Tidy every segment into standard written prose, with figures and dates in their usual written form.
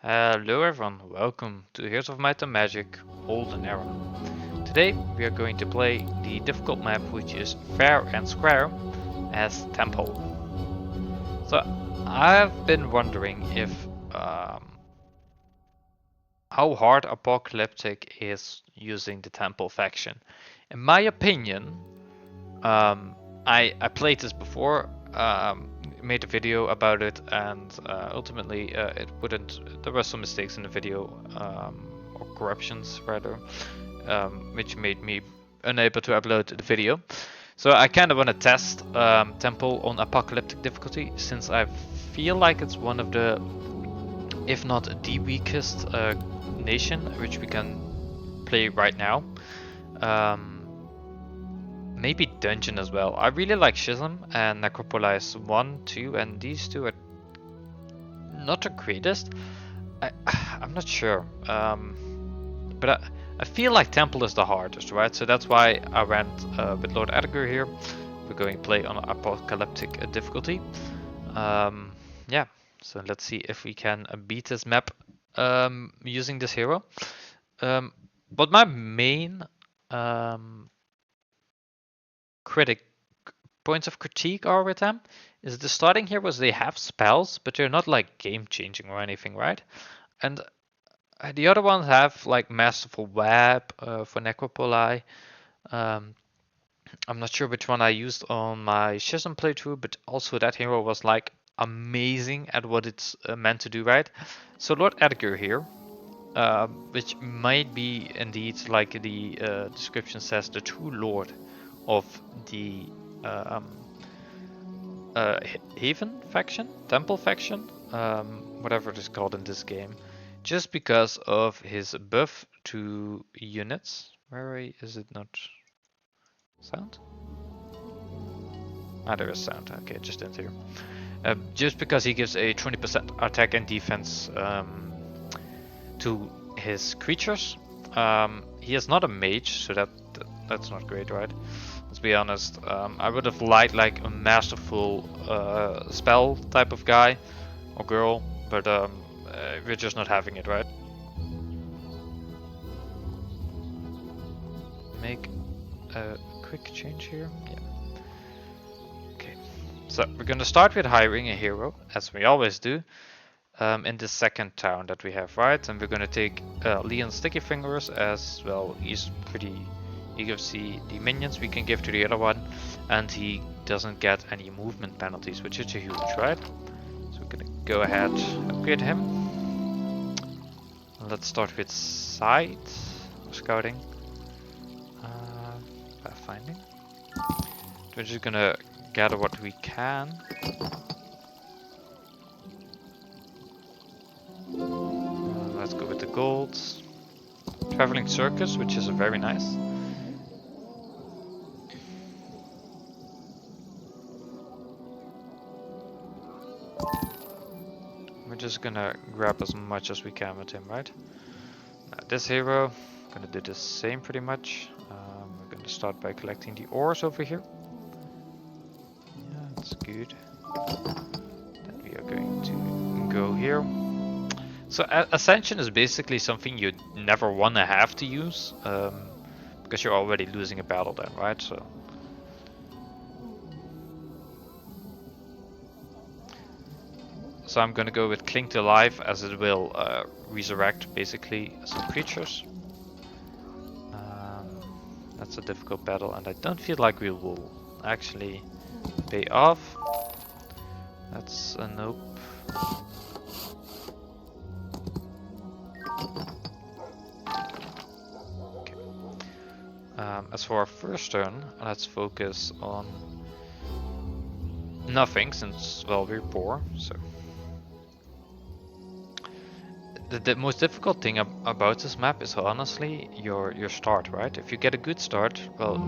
Hello everyone, welcome to Heroes of Might and Magic Olden Era. Today we are going to play the difficult map which is fair and square as Temple. So I've been wondering if how hard Apocalyptic is using the Temple faction. In my opinion, I played this before, made a video about it, and ultimately it wouldn't. There were some mistakes in the video, or corruptions rather, which made me unable to upload the video. So I kind of want to test Temple on Apocalyptic difficulty, since I feel like it's one of the, if not the weakest nation which we can play right now. Maybe Dungeon as well. I really like Schism and Necropolis 1, 2, and these two are not the greatest. I'm not sure. But I feel like Temple is the hardest, right? So that's why I went with Lord Edgar here. We're going to play on Apocalyptic difficulty. Yeah, so let's see if we can beat this map using this hero. But my main points of critique are with them is the starting heroes, they have spells, but they're not like game changing or anything, right? And the other ones have like Masterful Web for Necropoli. I'm not sure which one I used on my Schism playthrough, but also that hero was like amazing at what it's meant to do, right? So Lord Edgar here, which might be indeed, like the description says, the true lord of the Haven faction, Temple faction, whatever it is called in this game, just because of his buff to units. Where is it not? Sound? Ah, there is sound. Okay, just enter here. Just because he gives a 20% attack and defense to his creatures. He is not a mage, so that's not great, right? Let's be honest. I would have liked like a masterful spell type of guy or girl, but we're just not having it, right? Make a quick change here. Yeah. Okay. So we're gonna start with hiring a hero, as we always do, in the second town that we have, right? And we're gonna take Leon Sticky Fingers as well. He's pretty. He gives the minions we can give to the other one, and he doesn't get any movement penalties, which is huge, right? So we're gonna go ahead, upgrade him. Let's start with sight, scouting, finding. We're just gonna gather what we can. Let's go with the golds. Traveling circus, which is very nice. We're just gonna grab as much as we can with him, right? Now this hero, gonna do the same pretty much. We're gonna start by collecting the ores over here. Yeah, that's good. Then we are going to go here. So Ascension is basically something you never wanna have to use, because you're already losing a battle then, right? So I'm gonna go with Cling to Life, as it will resurrect basically some creatures. That's a difficult battle, and I don't feel like we will actually pay off. That's a nope. Okay. As for our first turn, let's focus on nothing, since, well, we're poor, so. The most difficult thing about this map is honestly your start, right? If you get a good start, well,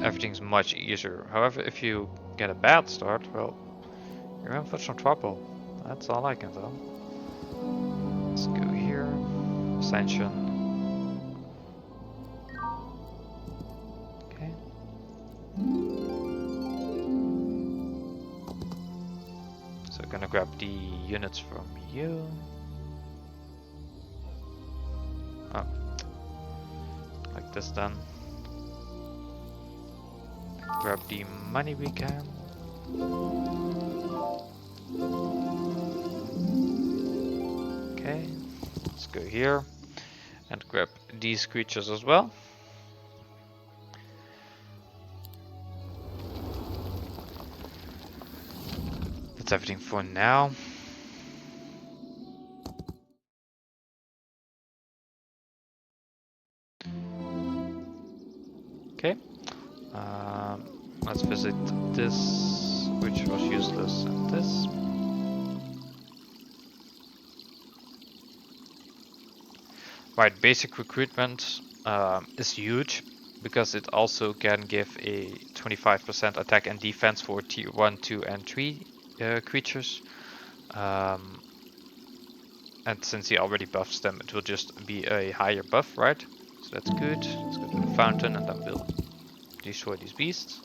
everything's much easier. However, if you get a bad start, well, you're in for some trouble. That's all I can tell. Let's go here. Ascension. Okay. So we're gonna grab the units from you. Oh. Like this then. Grab the money we can. Okay, let's go here and grab these creatures as well. That's everything for now. Okay, let's visit this, which was useless, and this. Right, basic recruitment is huge because it also can give a 25% attack and defense for tier 1, 2 and 3 creatures. And since he already buffs them, it will just be a higher buff, right? So that's good. Let's go to the fountain and then we'll destroy these beasts.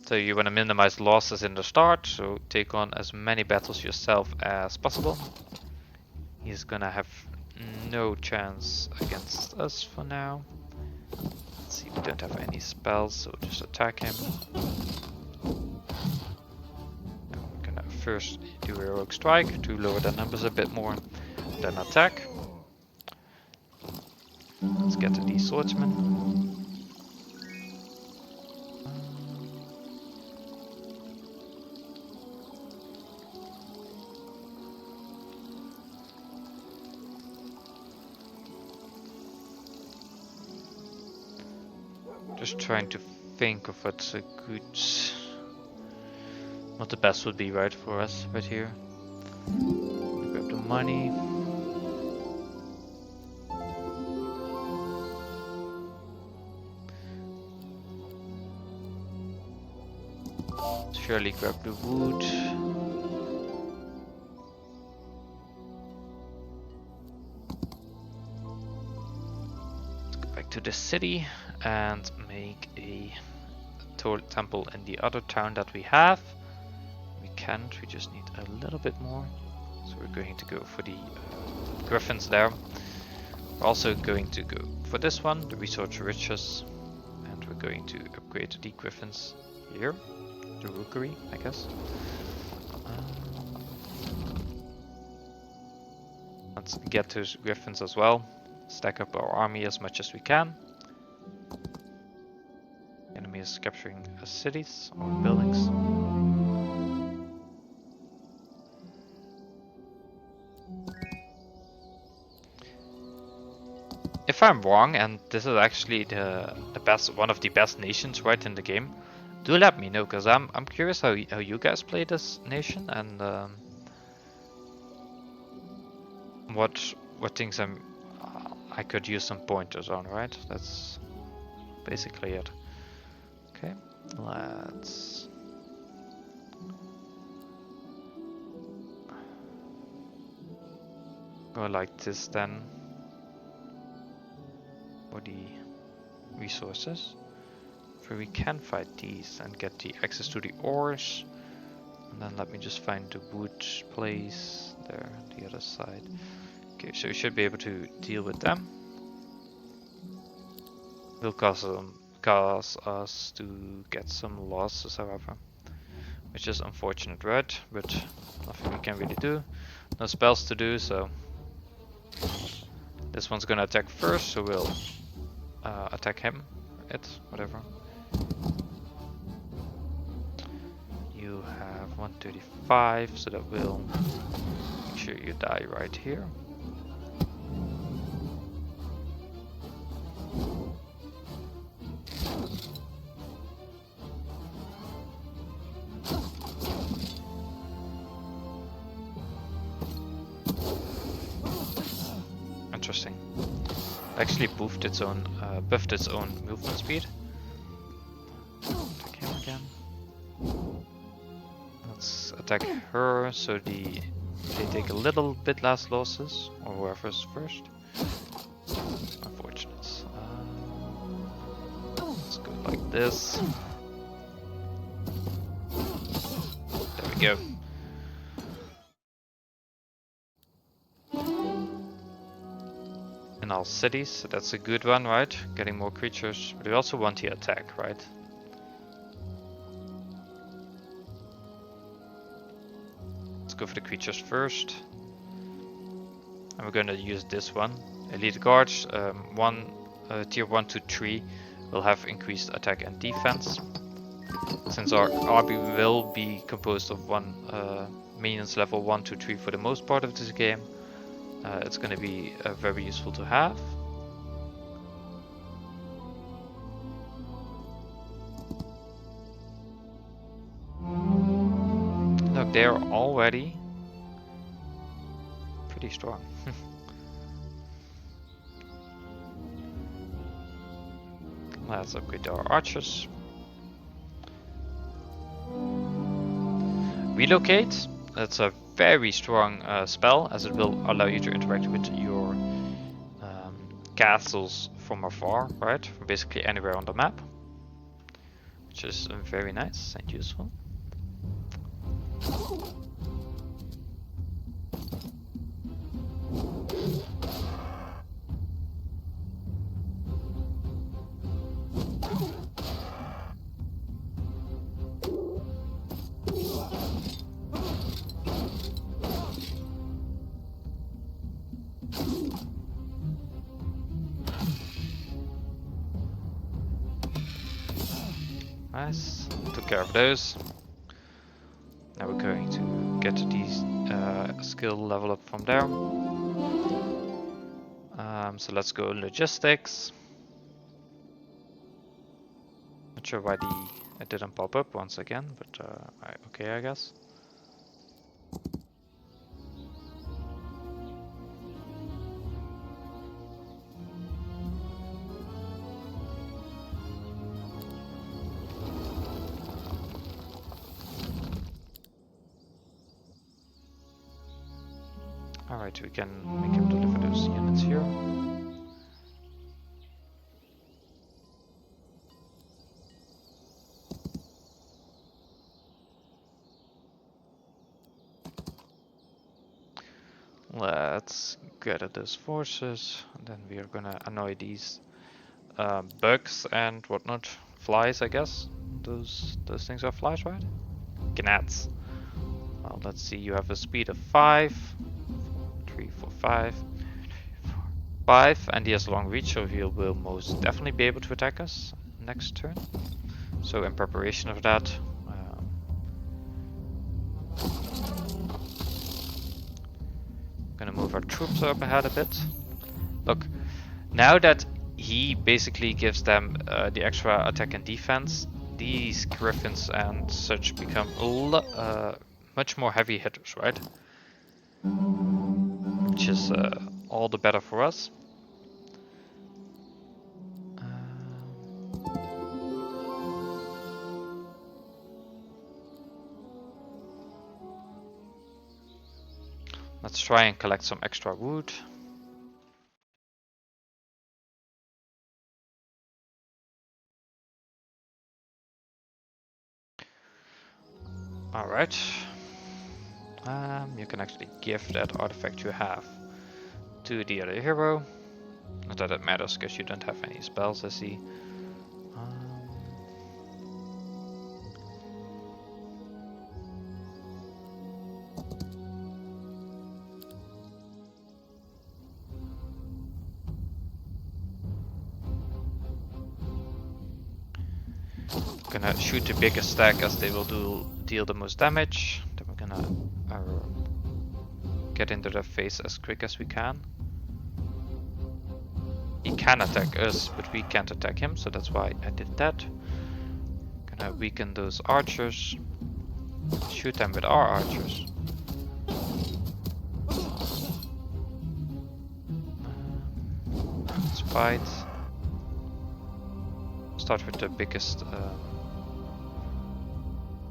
So you want to minimize losses in the start, so take on as many battles yourself as possible. He's gonna have no chance against us for now. Let's see, we don't have any spells, so we'll just attack him. We're gonna first do a heroic strike to lower the numbers a bit more, then attack. Let's get to these swordsmen. Just trying to think of what's a good, what the best would be, right, for us right here. Grab the money. Surely grab the wood. Let's go back to the city and make a temple in the other town that we have. We can't, we just need a little bit more. So we're going to go for the griffins there. We're also going to go for this one, the resource riches. And we're going to upgrade the griffins here. The rookery, I guess. Let's get those griffins as well. Stack up our army as much as we can. Enemy is capturing cities or buildings. If I'm wrong, and this is actually the best, one of the best nations right in the game, do let me know, because I'm curious how you guys play this nation and what things I could use some pointers on, right? That's basically it. Okay, let's go like this then for the resources. For we can fight these and get the access to the ores. And then let me just find the wood place there, the other side. Okay, so we should be able to deal with them. Will cause us to get some losses, however, which is unfortunate, right? But nothing we can really do. No spells to do, so this one's gonna attack first, so we'll attack him, whatever. You have 135, so that will make sure you die right here. Interesting. Actually buffed its own movement speed. Attack him again. Let's attack her so they take a little bit less losses, or whoever's first. Unfortunate. Let's go like this. go. In all cities, so that's a good one, right? Getting more creatures, but we also want the attack, right? Let's go for the creatures first. And we're gonna use this one. Elite Guards, tier 1 to 3 will have increased attack and defense. Since our army will be composed of minions level 1 to 3 for the most part of this game, it's going to be very useful to have. Look, they're already pretty strong. Let's upgrade our archers. Relocate. That's a very strong spell, as it will allow you to interact with your castles from afar, right? From basically anywhere on the map, which is very nice and useful. Nice, took care of those. Now we're going to get these skill level up from there. So let's go logistics. Not sure why it didn't pop up once again, but okay, I guess. Alright, we can make him deliver those units here. Let's gather those forces, and then we are gonna annoy these bugs and whatnot. Flies, I guess. Those things are flies, right? Gnats. Well, let's see, you have a speed of 5. 3, 4, 5. 5, and he has long reach, so he will most definitely be able to attack us next turn. So in preparation of that, gonna move our troops up ahead a bit. Look, now that he basically gives them the extra attack and defense, these griffins and such become much more heavy hitters, right? Which is all the better for us. Let's try and collect some extra wood. Alright. You can actually give that artifact you have to the other hero. Not that it matters, because you don't have any spells, I see. Gonna shoot the biggest stack, as they will deal the most damage. Then we're gonna get into their face as quick as we can. He can attack us, but we can't attack him, so that's why I did that. Gonna weaken those archers. Shoot them with our archers. Let's fight. Start with the biggest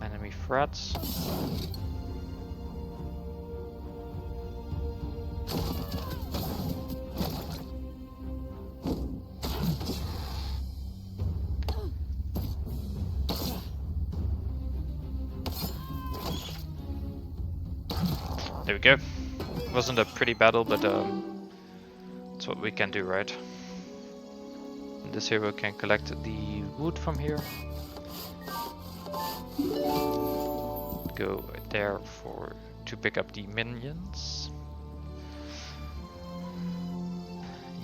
enemy threats. There we go. Wasn't a pretty battle, but that's what we can do, right? And this hero can collect the wood from here. Go there to pick up the minions.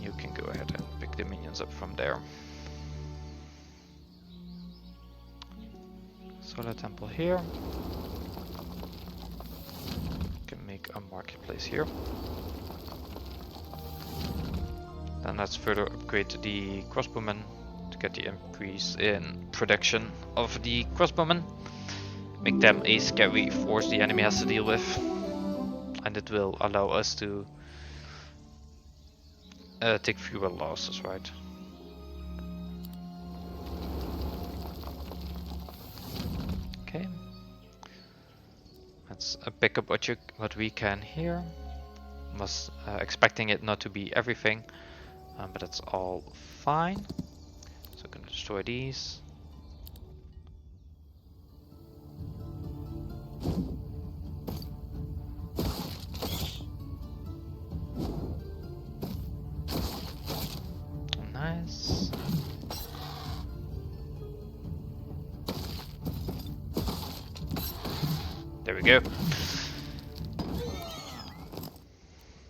You can go ahead and pick the minions up from there. Solar temple here. Can make a marketplace here. Then let's further upgrade the crossbowmen to get the increase in production of the crossbowmen. Make them a scary force the enemy has to deal with, and it will allow us to take fewer losses, right? Okay. Let's pick up what we can here. Was expecting it not to be everything, but that's all fine. So I'm gonna destroy these. Nice. There we go.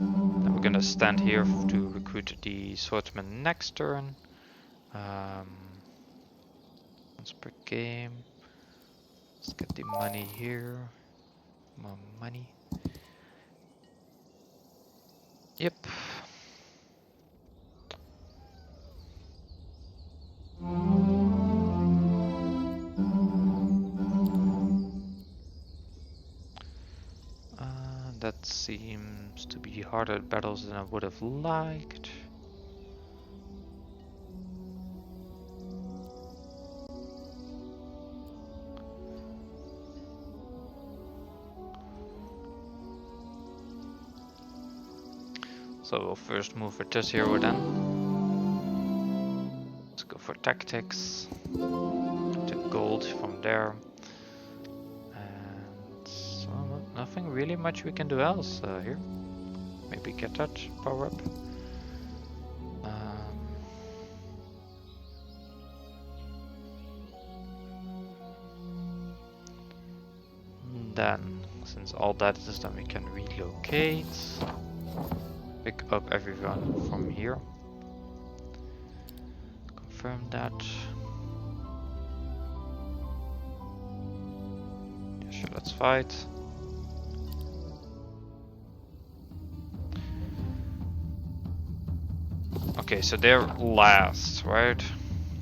Then we're gonna stand here to recruit the swordsman next turn. Once per game. Let's get the money here. More money. Yep. That seems to be harder battles than I would have liked. So we'll first move with this hero then. Let's go for tactics. Take gold from there. And so nothing really much we can do else here. Maybe get that power up. Then, since all that is done, we can relocate. Pick up everyone from here. Confirm that. Yeah, sure, let's fight. Okay, so they're last, right?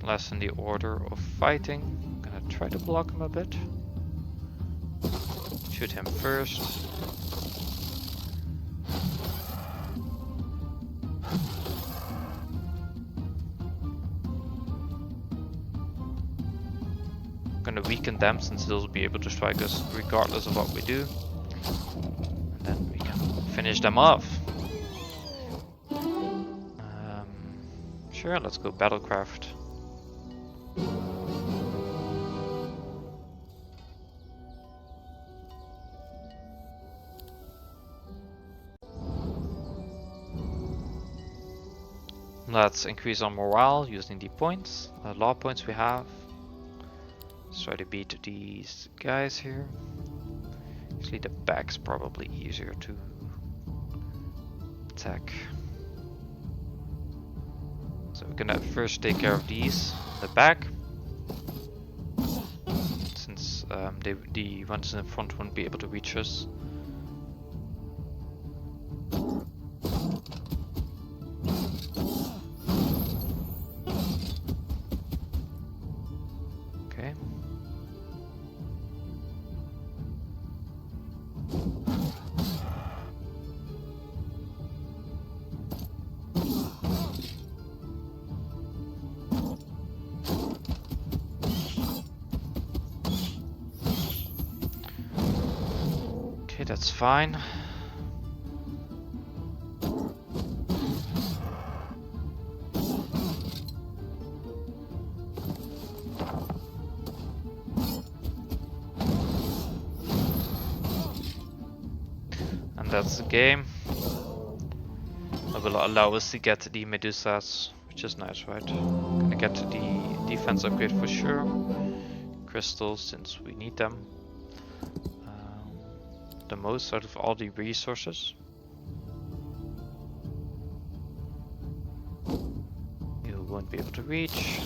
Last in the order of fighting. I'm gonna try to block him a bit. Shoot him first. Gonna weaken them since they'll be able to strike us regardless of what we do. And then we can finish them off. Sure, let's go Battlecraft. Let's increase our morale using the points, law points we have. Let's try to beat these guys here. Actually, the back's probably easier to attack. So we're gonna first take care of these in the back, since the ones in the front won't be able to reach us. Okay. Okay, that's fine. And And that's the game. That will allow us to get the Medusas, which is nice, right? Gonna get the defense upgrade for sure. Crystals, since we need them. The most out of all the resources. You won't be able to reach.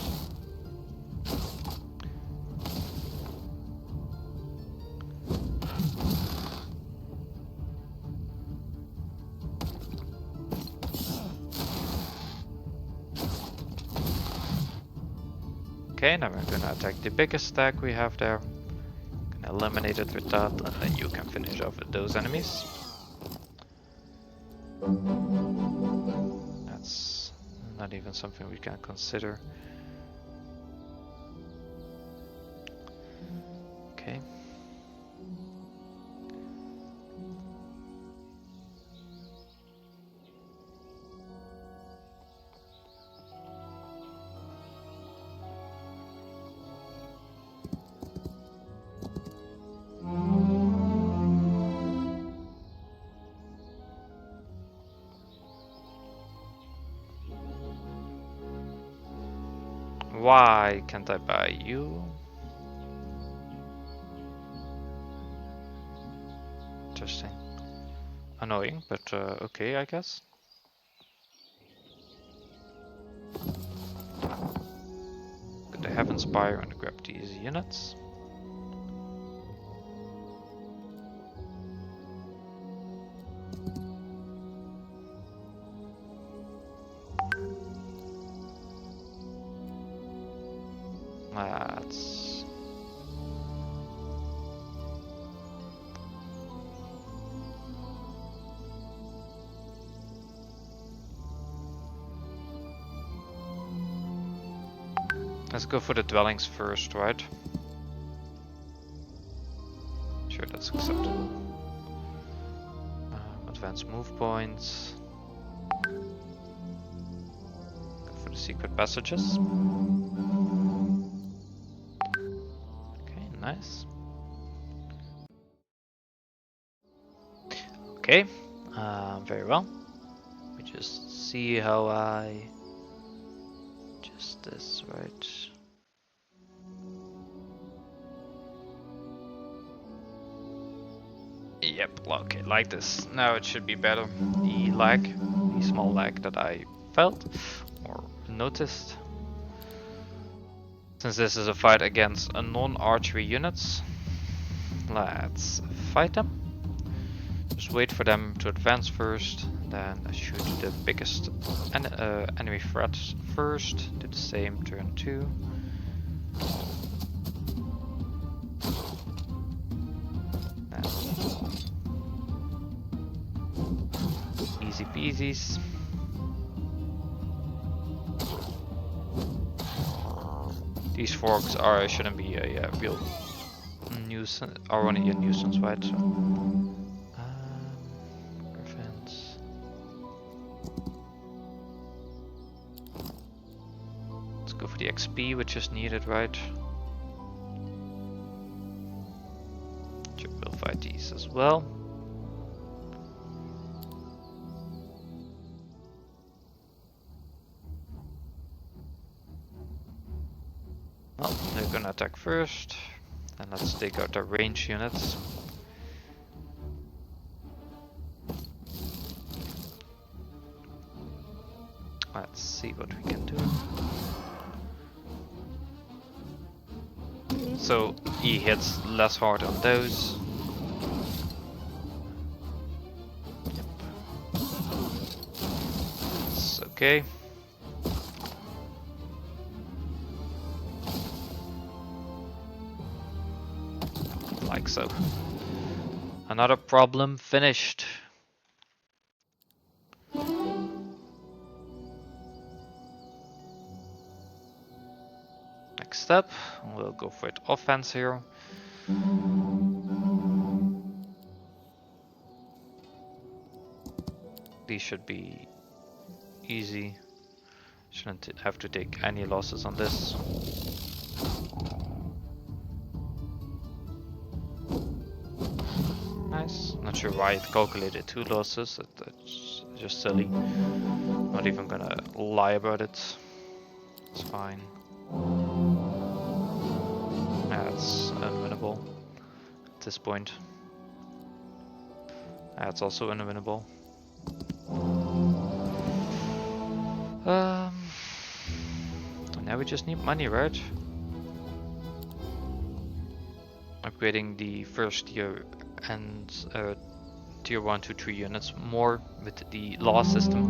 Okay, now we're gonna attack the biggest stack we have there. Gonna eliminate it with that, and then you can finish off with those enemies. That's not even something we can consider. Okay. Why can't I buy you? Interesting. Annoying, but okay, I guess. Go to Heaven's Spire and grab these units. Let's go for the dwellings first, right? Sure, that's acceptable. Advanced move points. Go for the secret passages. Okay, nice. Okay, very well. Let me just see how I... Just this, right? Yep, okay, like this. Now it should be better. The lag, the small lag that I felt or noticed. Since this is a fight against a non-archery units, let's fight them. Just wait for them to advance first, then shoot the biggest enemy threat first. Do the same, turn 2. Easy peasies. These forks shouldn't be a real nuisance, are only a nuisance, right? So, prevents. Let's go for the XP, which is needed, right? We'll fight these as well. Well, they're gonna attack first, and let's take out the range units. Let's see what we can do. So he hits less hard on those. Yep. It's okay. Like so. Another problem finished. Next step, we'll go for it offense here. These should be easy. Shouldn't have to take any losses on this. Nice. Not sure why it calculated 2 losses. It's just silly. Not even gonna lie about it. It's fine. That's unwinnable at this point. That's also unwinnable. Now we just need money, right? Upgrading the first tier and tier 1 to 3 units more with the law system.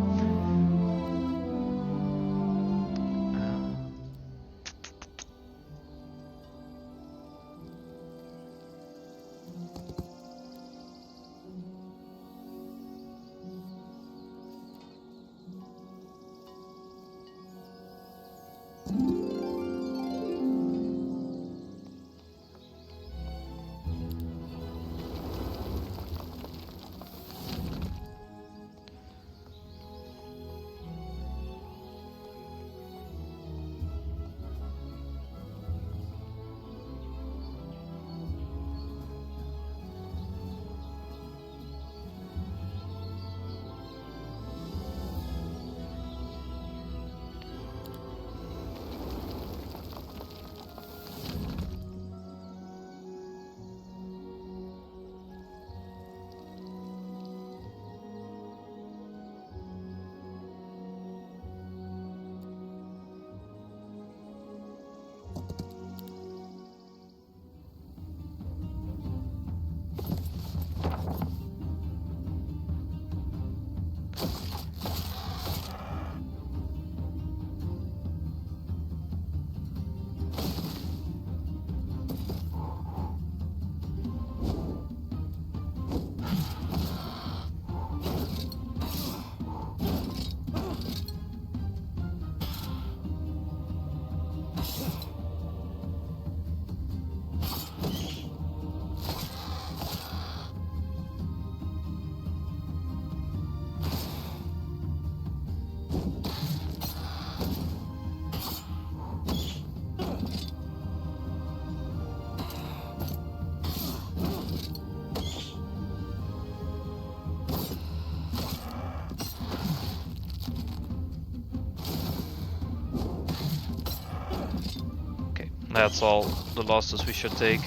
That's all the losses we should take.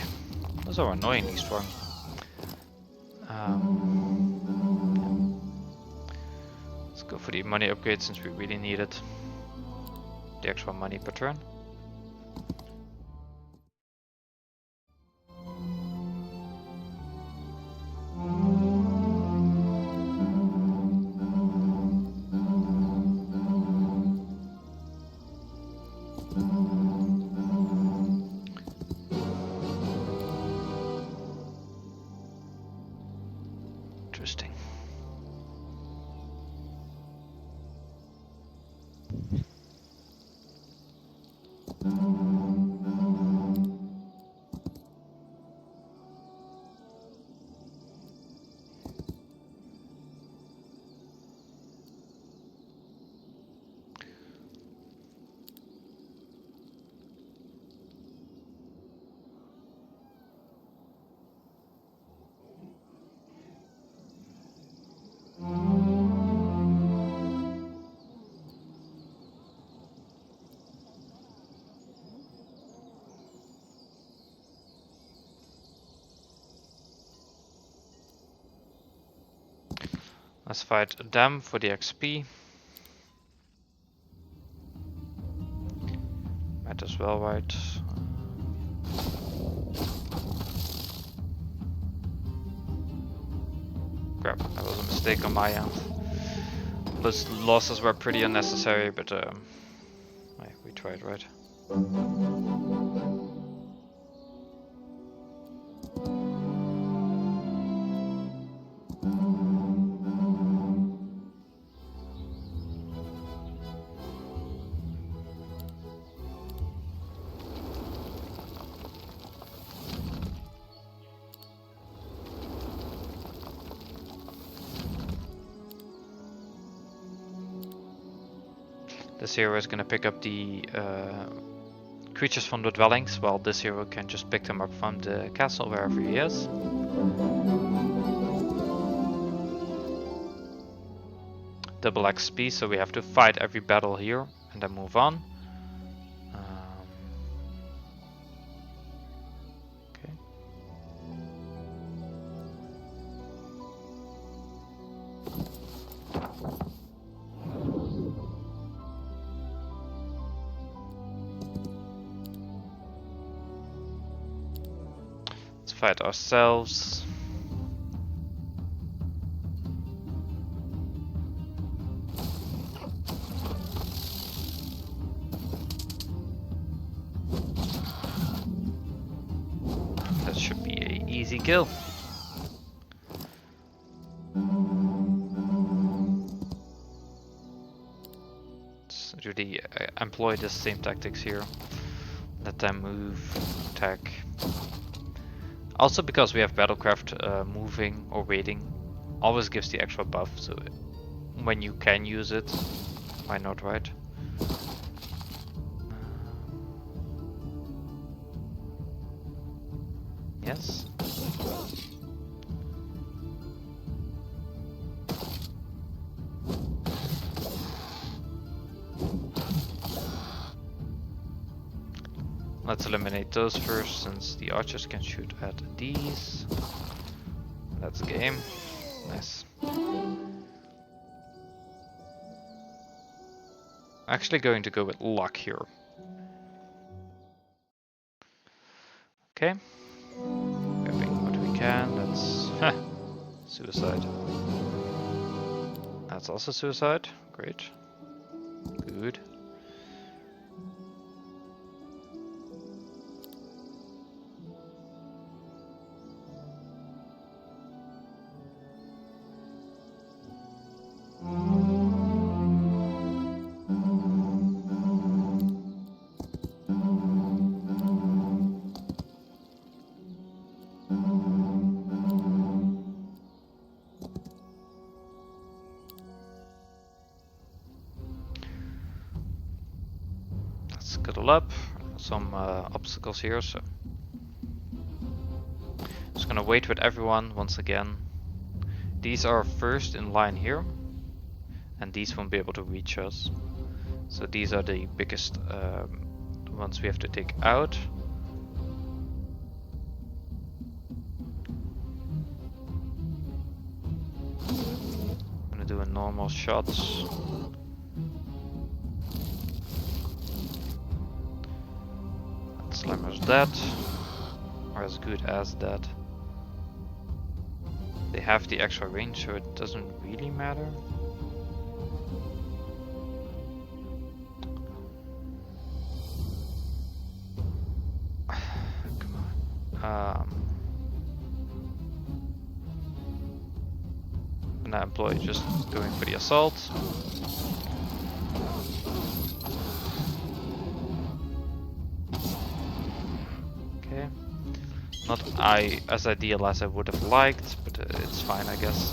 Those are annoyingly strong. Let's go for the money upgrade since we really need it. The extra money per turn. Interesting. Let's fight them for the XP. Might as well, right? Crap, that was a mistake on my end. Those losses were pretty unnecessary, but we tried, right? This hero is going to pick up the creatures from the dwellings, while this hero can just pick them up from the castle wherever he is. double XP, so we have to fight every battle here and then move on. Okay. Let's fight ourselves. That should be an easy kill. Let's really employ the same tactics here. Let them move, attack. Also because we have Battlecraft, moving or waiting always gives the extra buff, so when you can use it, why not, right? Yes. Let's eliminate those first, since the archers can shoot at these. That's game. Nice. Actually going to go with luck here. Okay. Grabbing what we can. That's suicide. That's also suicide. Great. Good. Scuttle up, some obstacles here, so just gonna wait with everyone once again. These are first in line here, and these won't be able to reach us. So these are the biggest ones we have to take out. I'm gonna do a normal shots. Slammer's dead, or as good as dead. They have the extra range, so it doesn't really matter. Come on. And that employee just going for the assault. Okay. Not as ideal as I would have liked, but it's fine, I guess.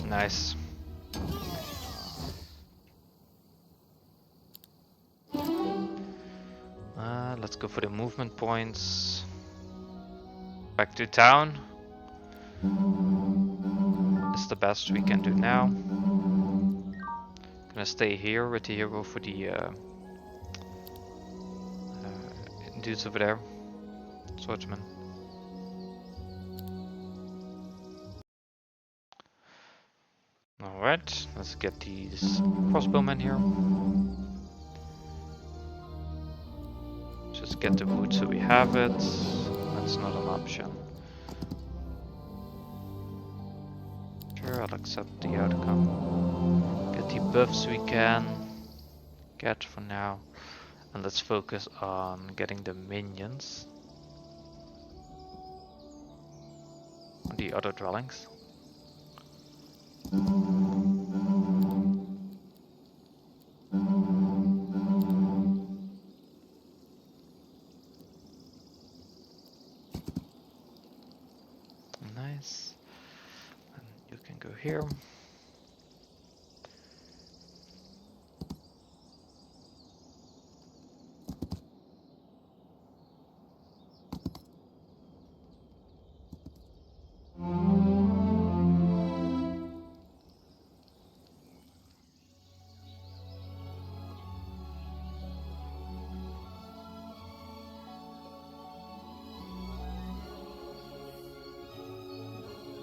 Nice. Let's go for the movement points. Back to town. It's the best we can do now. Gonna stay here with the hero for the dudes over there. Swordsman. Alright, let's get these crossbowmen here. Just get the wood so we have it. That's not an option. Sure, I'll accept the outcome. Get the buffs we can get for now. And let's focus on getting the minions. On the other dwellings. here.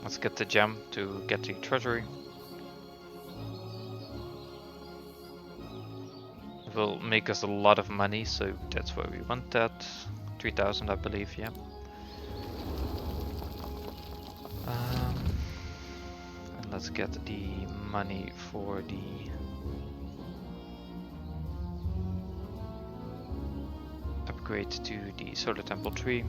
Let's get the gem to get the treasury. It will make us a lot of money, so that's why we want that. 3,000, I believe, yeah. And let's get the money for the upgrade to the solar temple tree.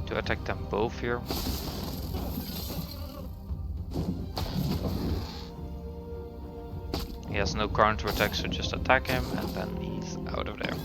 To attack them both here. He has no counter attack, so just attack him and then he's out of there.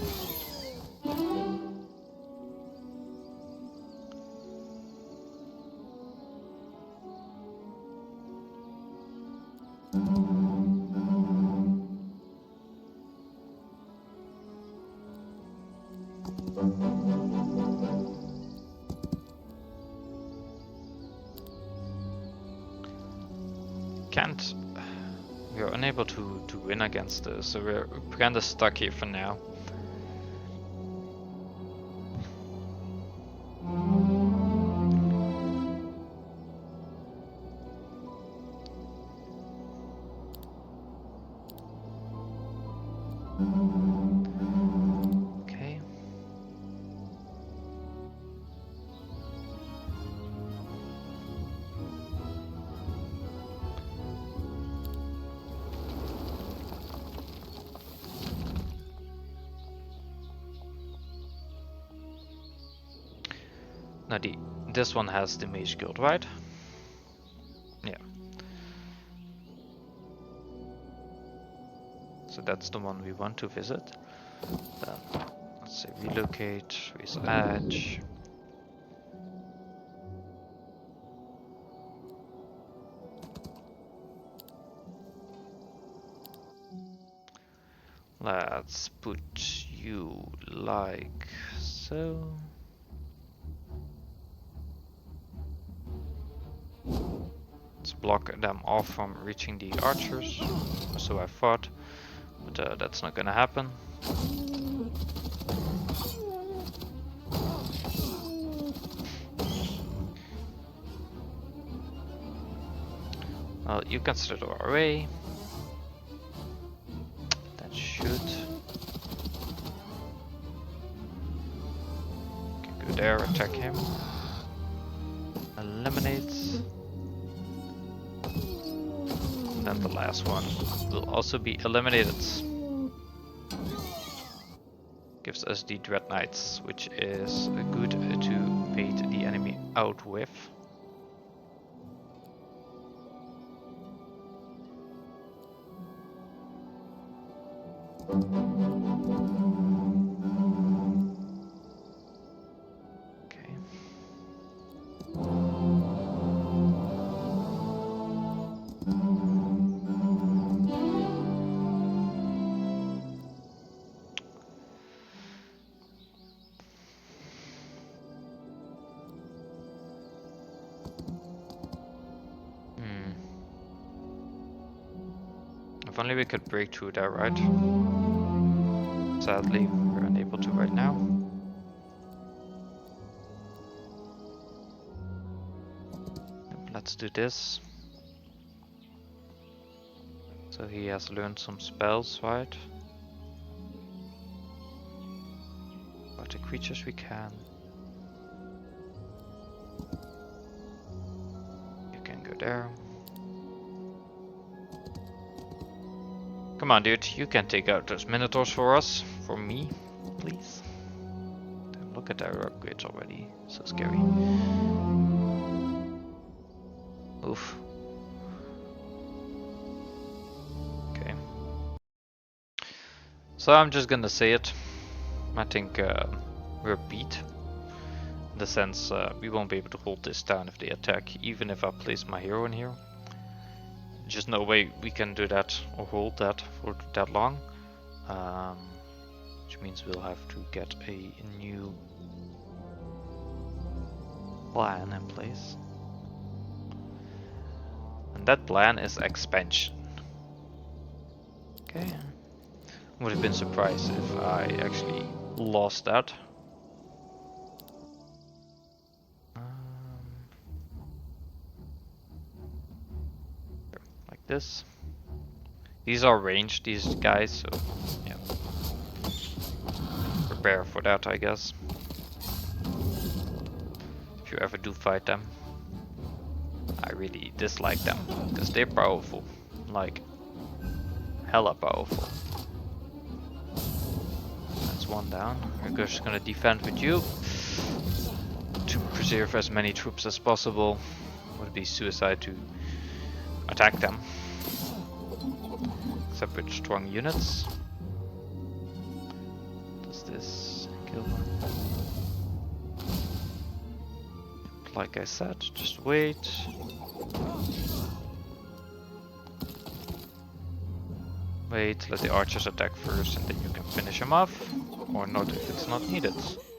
We're unable to win against this, so we're kinda stuck here for now. Okay. Now this one has the Mage Guild, right? Yeah. So that's the one we want to visit. Then let's say relocate, raise edge. Let's put you like so. Let's block them off from reaching the archers, so I thought, but that's not gonna happen. Well, you can start our array. That should. Okay, go there, attack him. Eliminates. And then the last one will also be eliminated. Gives us the Dread Knights, which is good to bait the enemy out with. If only we could break through there, right? Sadly, we're unable to right now. Let's do this. So he has learned some spells, right? But the creatures we can. You can go there. Come on, dude, you can take out those minotaurs for us. For me, please. Damn, look at our upgrades already. So scary. Oof. Okay. So I'm just gonna say it. I think we're beat. In the sense, we won't be able to hold this down if they attack, even if I place my hero in here. Just no way we can do that or hold that for that long. Which means we'll have to get a new plan in place. And that plan is expansion. Okay. Would have been surprised if I actually lost that. Like this. These are ranged, these guys, so yeah. Prepare for that, I guess. If you ever do fight them. I really dislike them, because they're powerful. Like, hella powerful. That's one down. We're just gonna defend with you. To preserve as many troops as possible. Would be suicide to attack them. Except with strong units. Does this kill them? Like I said, just wait. Wait, let the archers attack first and then you can finish them off. Or not if it's not needed.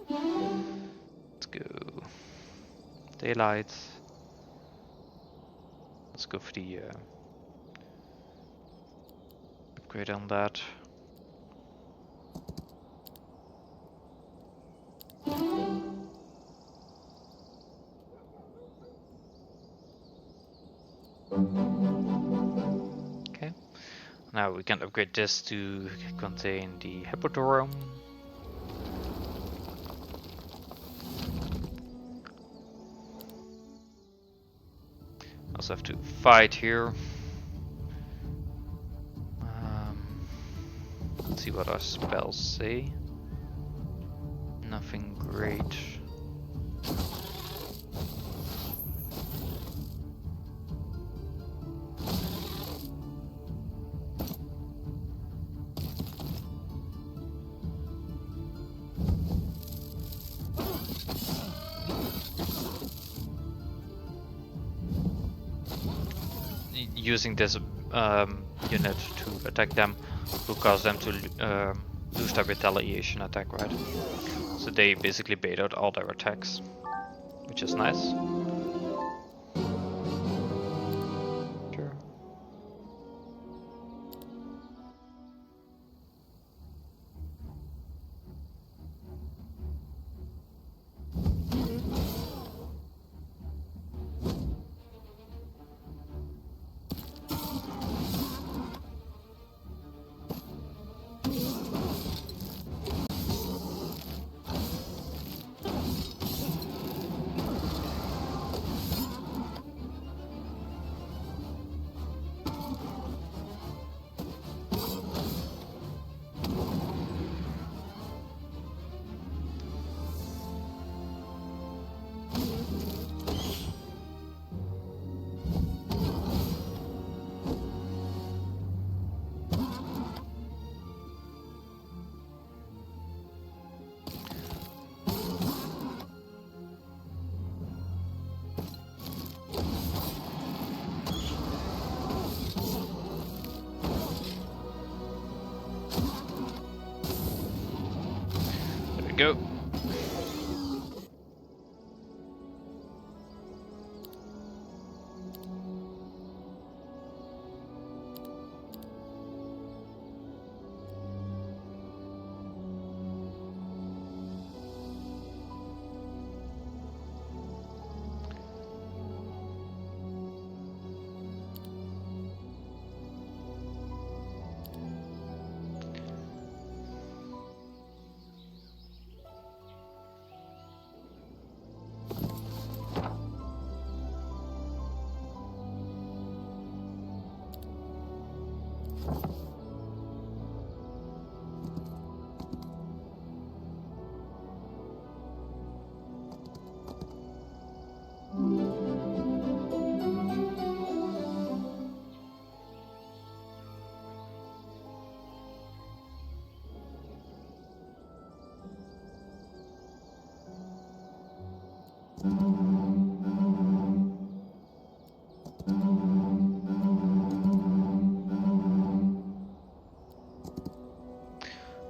Let's go. Daylight. Let's go for the upgrade on that. Okay. Now we can upgrade this to contain the Hippodrome. Also have to fight here. Let's see what our spells say. Nothing great. Using this unit to attack them will cause them to lose their retaliation attack, right? So they basically bait out all their attacks, which is nice. Sure. Go.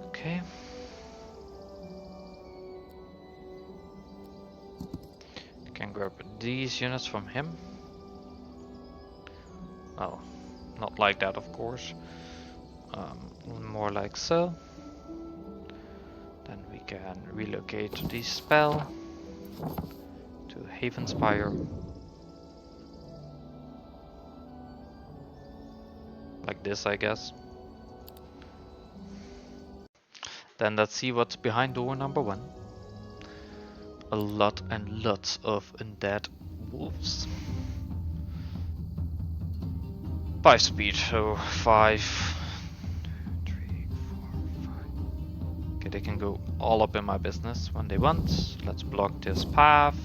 Okay. Can grab these units from him. Well, not like that, of course. More like so. Then we can relocate the spell to Havenspire. Like this, I guess. Then let's see what's behind door number 1. A lot and lots of undead wolves. 5 speed, so 5, 3, 4, 5. Okay, they can go all up in my business when they want. Let's block this path.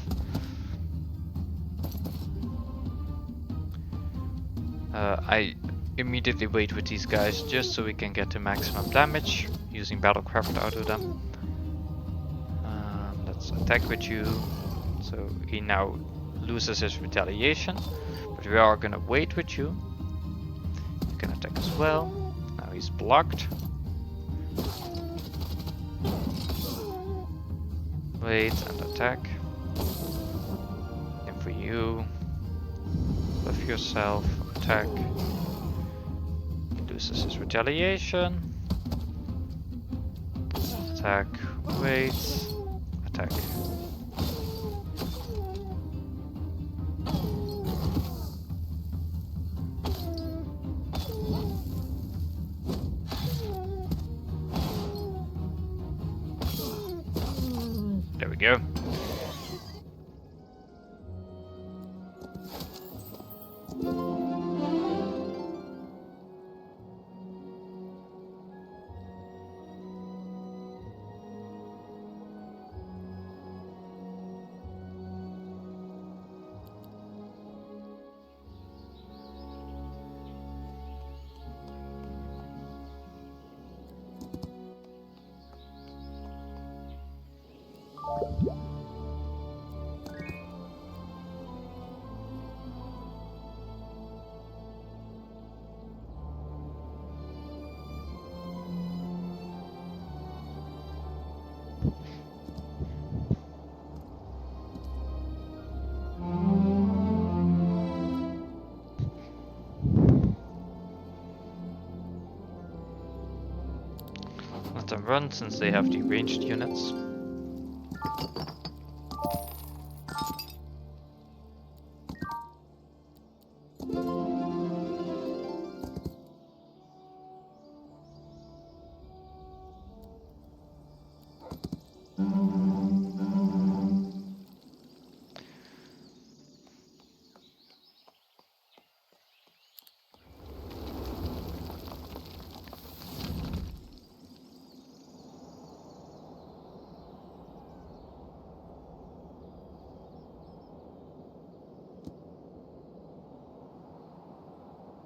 I immediately wait with these guys just so we can get the maximum damage using Battlecraft out of them. Let's attack with you. So he now loses his retaliation, but we are gonna wait with you. You can attack as well. Now he's blocked. Wait and attack. And for you, buff yourself, attack. He loses his retaliation. Attack, wait, attack. There we go. Let them run since they have the ranged units.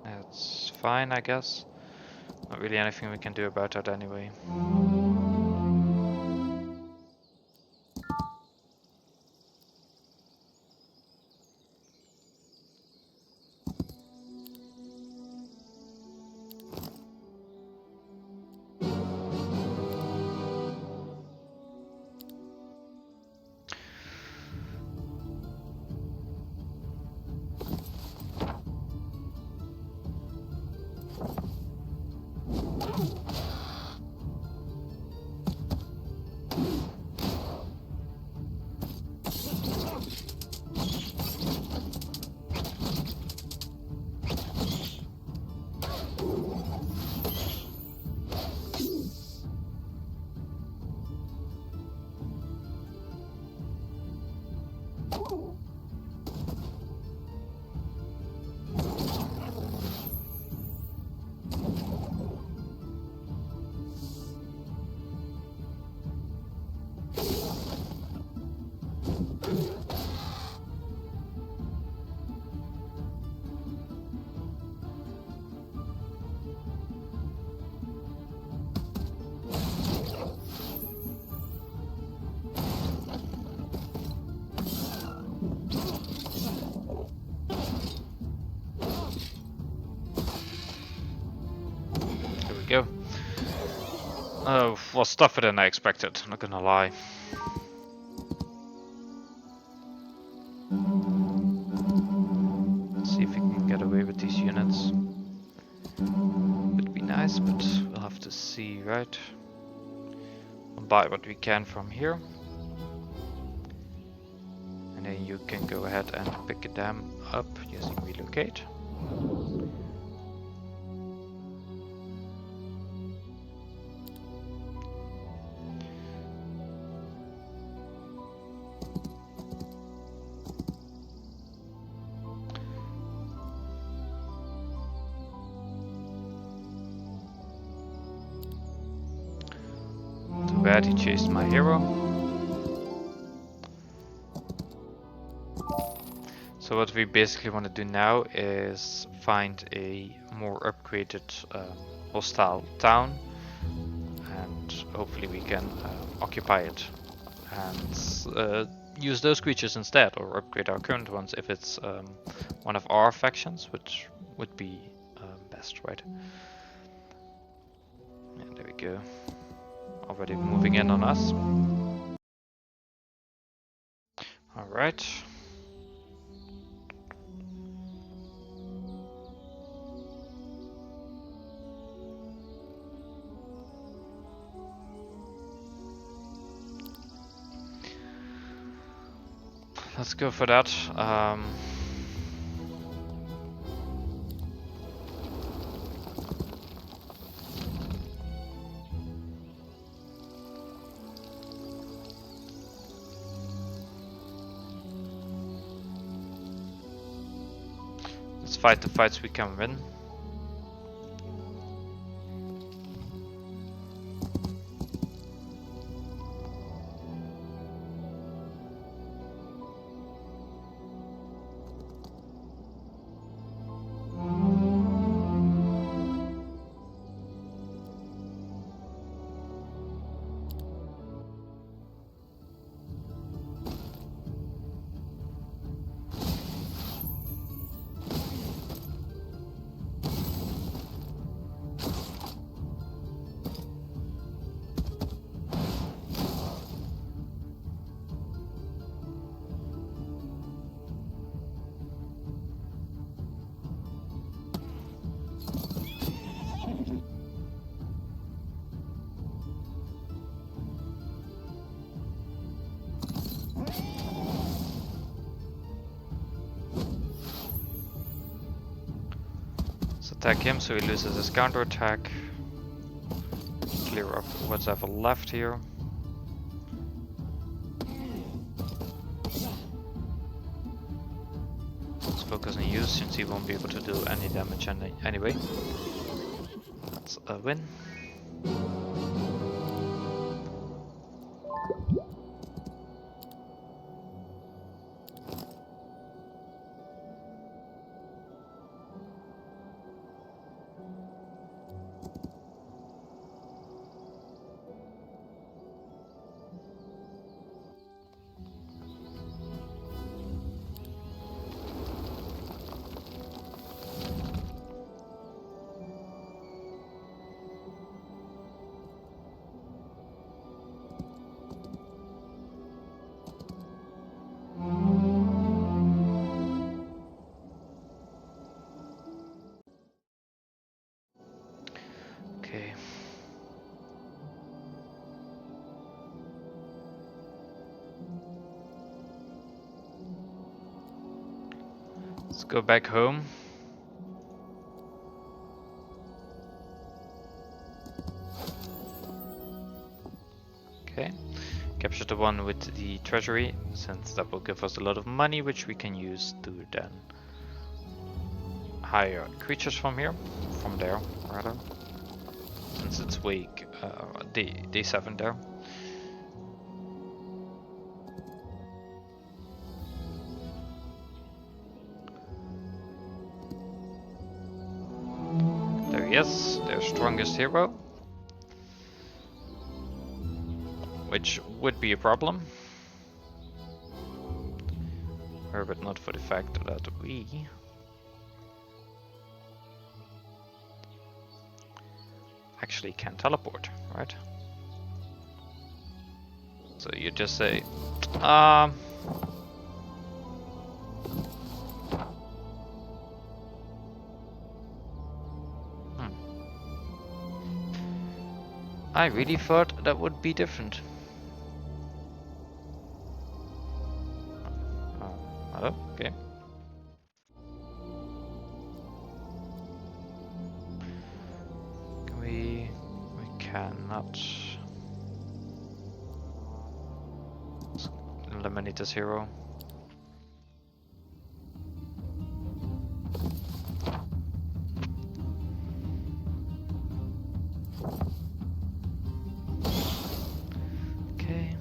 That's fine, I guess. Not really anything we can do about that anyway. Was tougher than I expected, not gonna lie. Let's see if we can get away with these units. Would be nice, but we'll have to see, right? We'll buy what we can from here. And then you can go ahead and pick them up using relocate. Too bad he chased my hero. So what we basically want to do now is find a more upgraded hostile town, and hopefully we can occupy it and use those creatures instead, or upgrade our current ones if it's one of our factions, which would be best, right? And there we go. Already moving in on us. Alright. Let's go for that. Let's fight the fights we can win. Let's attack him so he loses his counterattack. Clear up what's ever left here. Let's focus on you since he won't be able to do any damage anyway. That's a win. Okay. Let's go back home. Okay. Capture the one with the treasury, since that will give us a lot of money, which we can use to then hire creatures from here, from there rather, since it's week day 7 there. There he is, their strongest hero, which would be a problem, but not for the fact that we actually can teleport, right? So you just say, hmm. I really thought that would be different. Hello? Okay. We cannot eliminate this hero. Okay.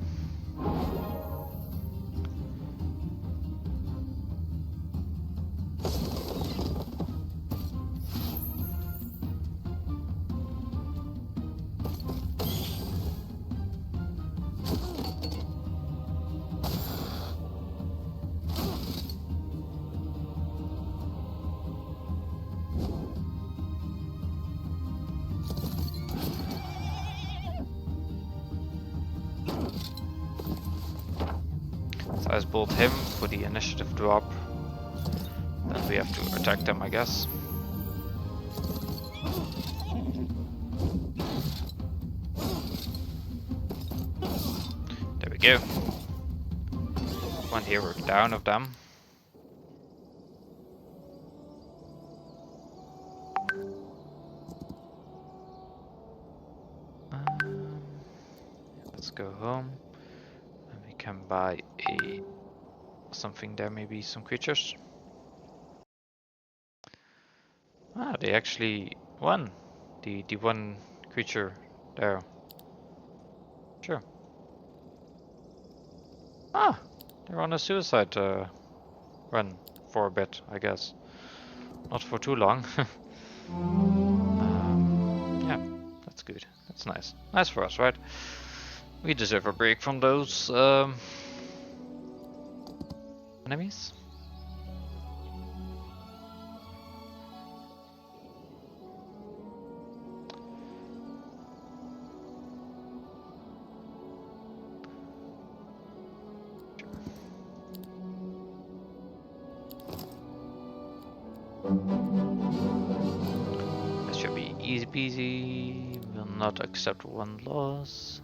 So I build him for the initiative drop. Then we have to attack them, I guess. There we go. One hero down of them. Let's go home. And we can buy something there, maybe some creatures. Ah, they actually won. The one creature there. Sure. Ah, they're on a suicide run for a bit, I guess. Not for too long. Yeah, that's good. That's nice. Nice for us, right? We deserve a break from those enemies. That should be easy peasy. Will not accept one loss.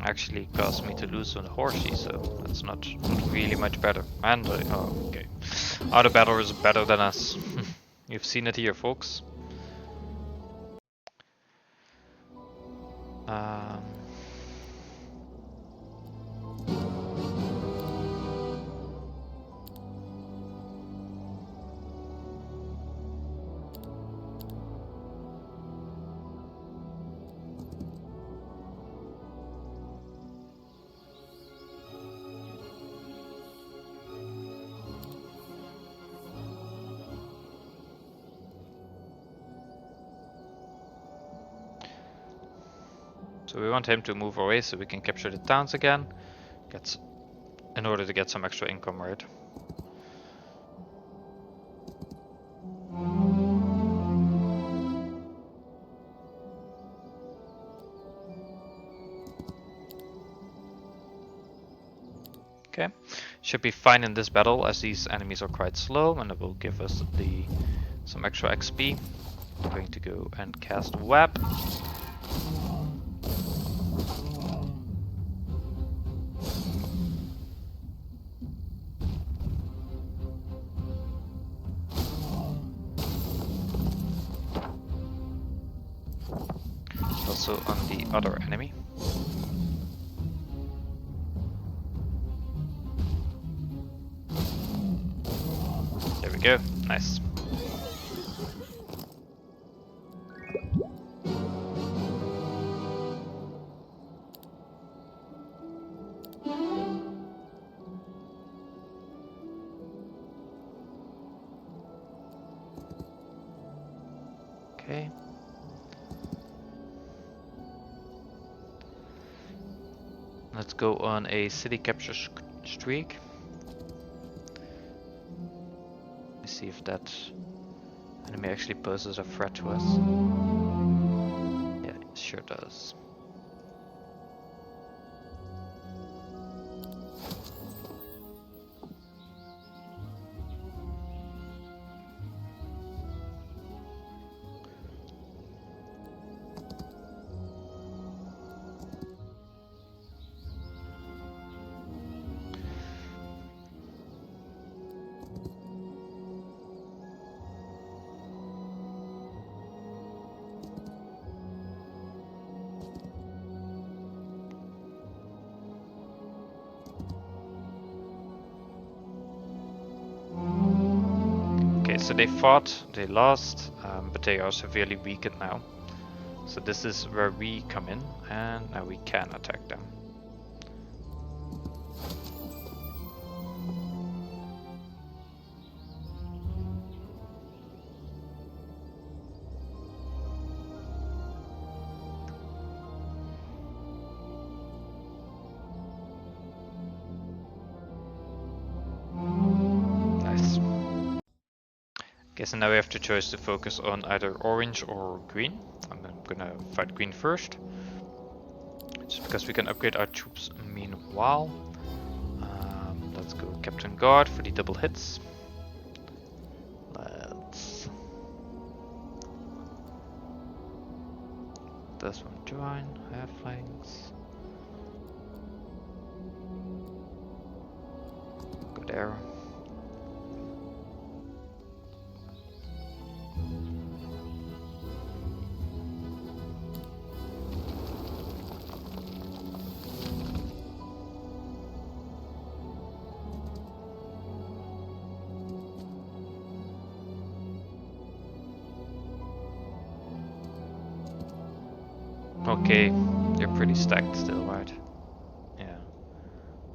Actually caused me to lose on the horsey, so that's not really much better. And oh, okay, our battle is better than us. You've seen it here, folks. So we want him to move away so we can capture the towns again. In order to get some extra income, right? Okay, should be fine in this battle as these enemies are quite slow, and it will give us some extra XP. I'm going to go and cast Web. Also on the other enemy. There we go, nice. Okay. Let's go on a city capture streak. Let's see if that enemy actually poses a threat to us. Yeah, it sure does. Okay, so they fought, they lost, but they are severely weakened now. So this is where we come in, and now we can attack them. Nice. Okay, so now we have to choose to focus on either orange or green. I'm gonna fight green first, just because we can upgrade our troops meanwhile. Let's go Captain Guard for the double hits. Let's... This one join, halflings. Go there. Okay, you're pretty stacked still, right? Yeah,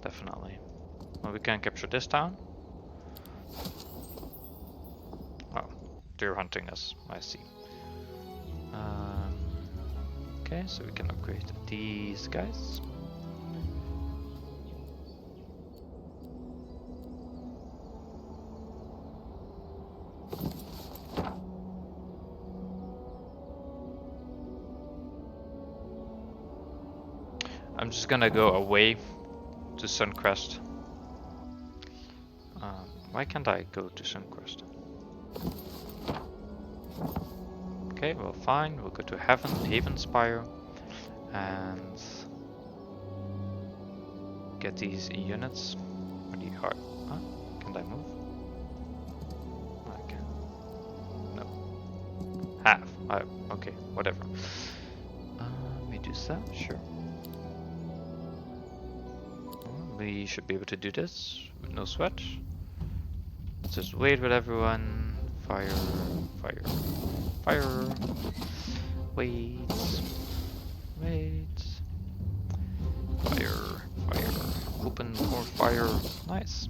definitely. Well, we can capture this town. Oh, they're hunting us, I see. Okay, so we can upgrade these guys. I'm just gonna go away to Suncrest. Why can't I go to Suncrest? Okay, well fine, we'll go to Havenspire and get these units. Where do you are? Huh? Can I move? I can. No. Have. Okay, whatever. Medusa, sure. We should be able to do this with no sweat. Let's just wait with everyone. Fire, fire, fire. Wait, wait. Fire, fire. Open for fire. Nice.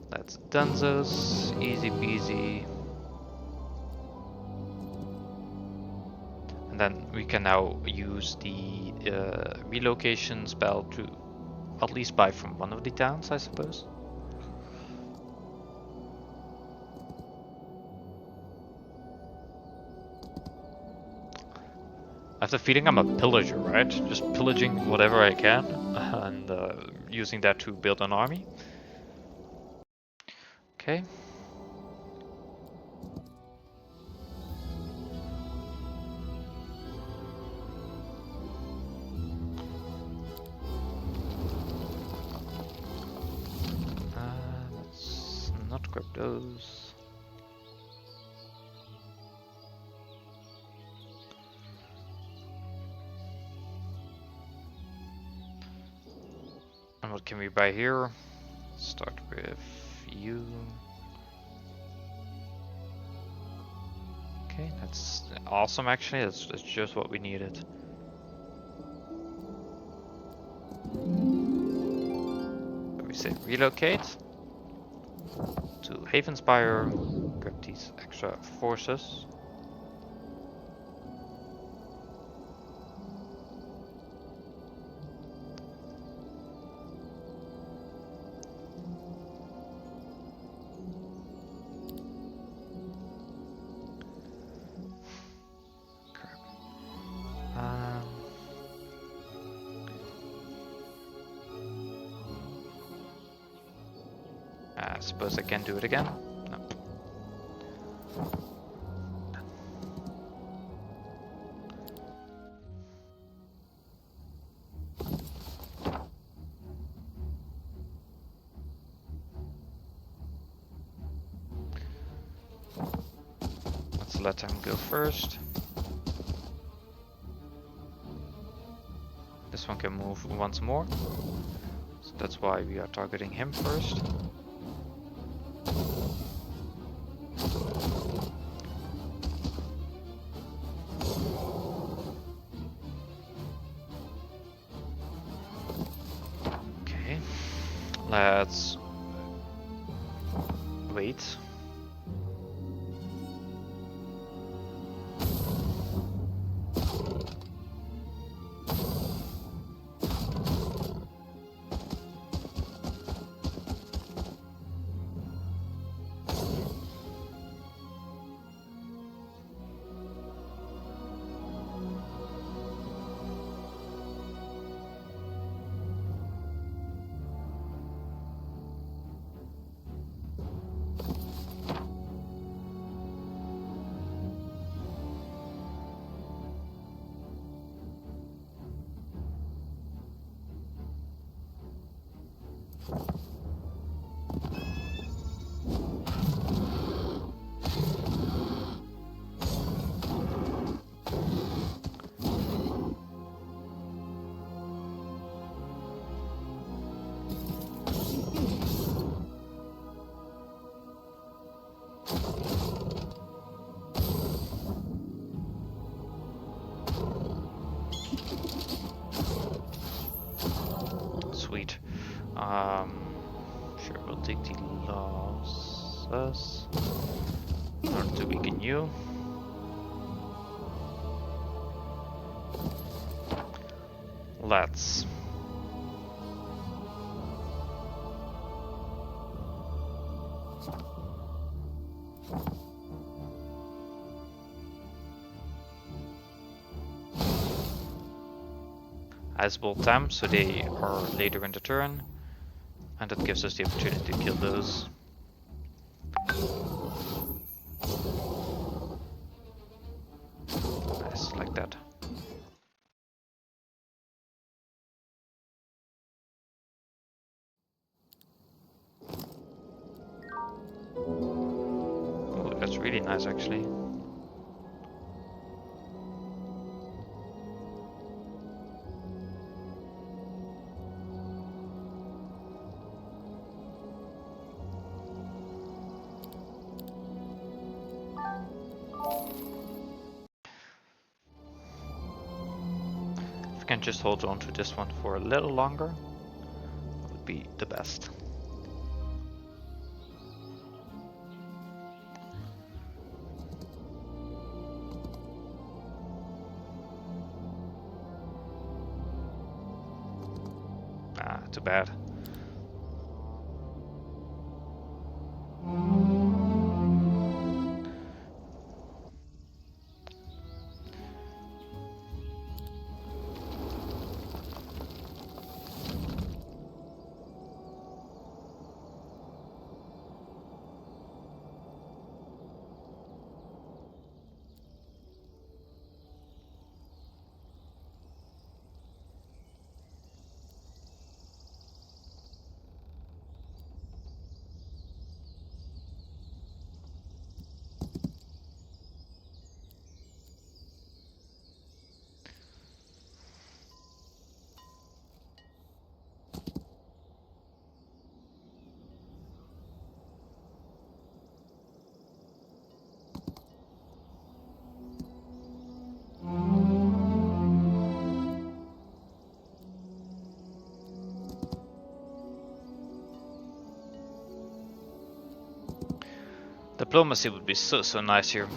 That's Dunzos. Easy peasy. And then we can now use the relocation spell to at least buy from one of the towns, I suppose. I have the feeling I'm a pillager, right? Just pillaging whatever I can and using that to build an army. Okay. Let's not grab those. And what can we buy here? Start with you. Okay, that's awesome actually, that's just what we needed. We say relocate to Havenspire, grab these extra forces. I suppose I can do it again. No. Let's let him go first. This one can move once more, so that's why we are targeting him first. Okay, let's wait. Sweet. Sure, we'll take the losses in order to weaken you. Let's Ice Bolt them so they are later in the turn, and that gives us the opportunity to kill those. Nice, like that. Oh, that's really nice actually. If we can just hold on to this one for a little longer, it would be the best. Ah, too bad. Diplomacy would be so nice here.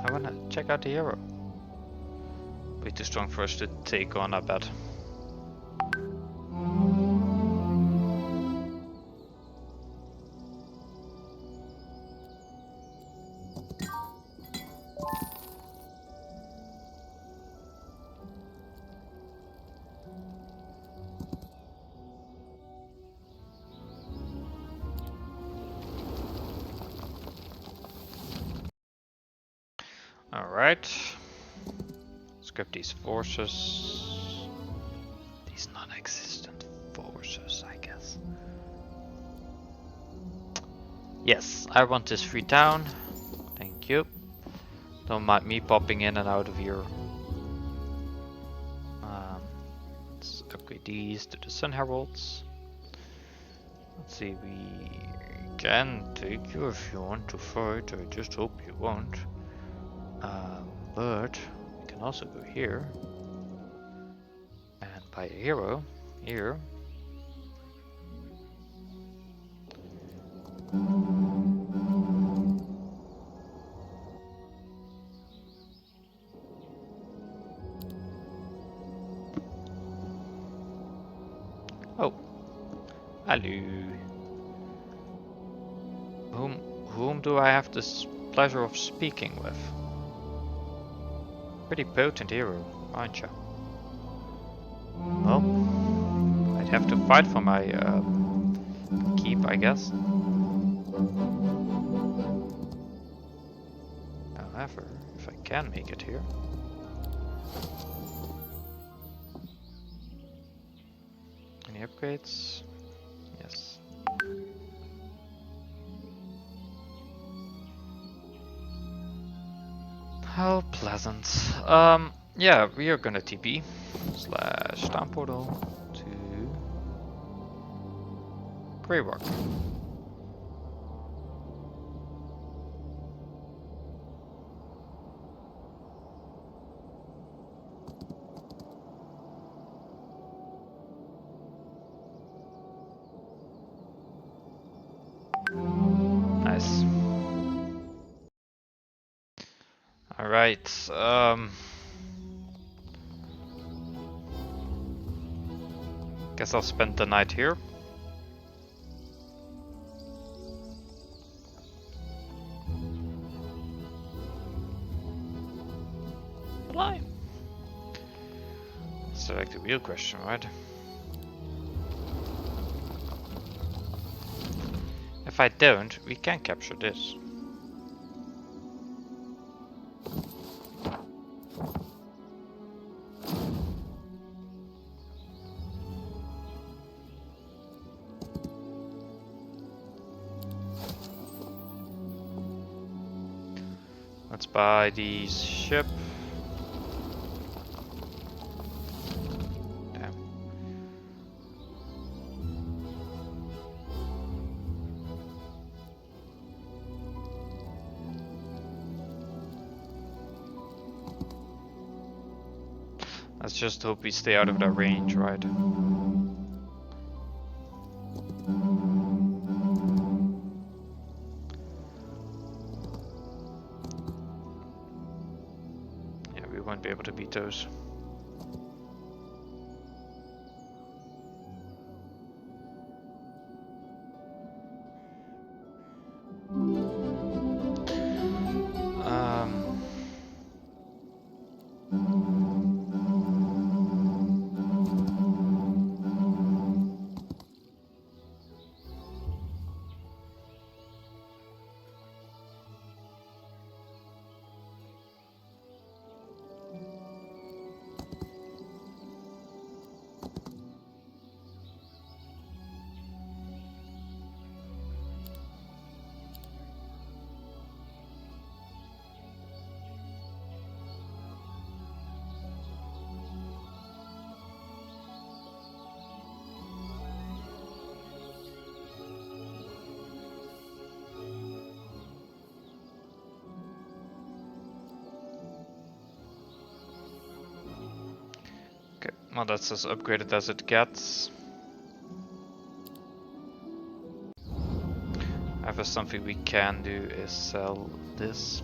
I wanna check out the hero. Way too strong for us to take on, I bet. Alright. Scrap these forces. These non-existent forces, I guess. Yes, I want this free town. Thank you. Don't mind me popping in and out of here. Let's upgrade these to the Sun Heralds. Let's see, we can take you if you want to fight. I just hope you won't. But we can also go here and buy a hero here. Oh, hello. Whom do I have this pleasure of speaking with? Pretty potent hero, aren't you? Well, I'd have to fight for my keep, I guess. However, if I can make it here. Any upgrades? Yes. How pleasant. Yeah, we are gonna TP / town portal to Grey Rock. Nice. Alright, guess I'll spend the night here. Fly. So like the real question, right? If I don't, we can capture this. Let's buy these ship. Damn. Let's just hope we stay out of their range, right? Yeah, we won't be able to beat those. Okay, well that's as upgraded as it gets. However, something we can do is sell this.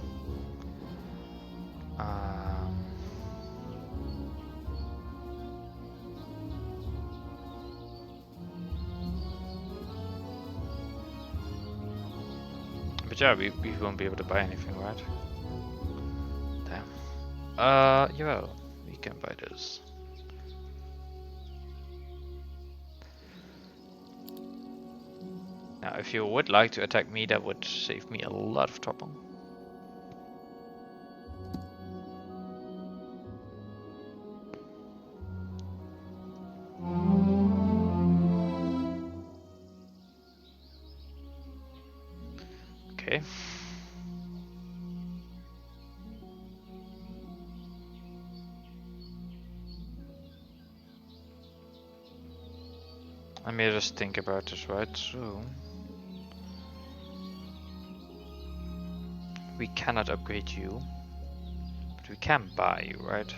But yeah, we won't be able to buy anything, right? Damn. Yeah, we can buy this. Now, if you would like to attack me, that would save me a lot of trouble. Okay. Let me just think about this, right? So we cannot upgrade you, but we can buy you, right?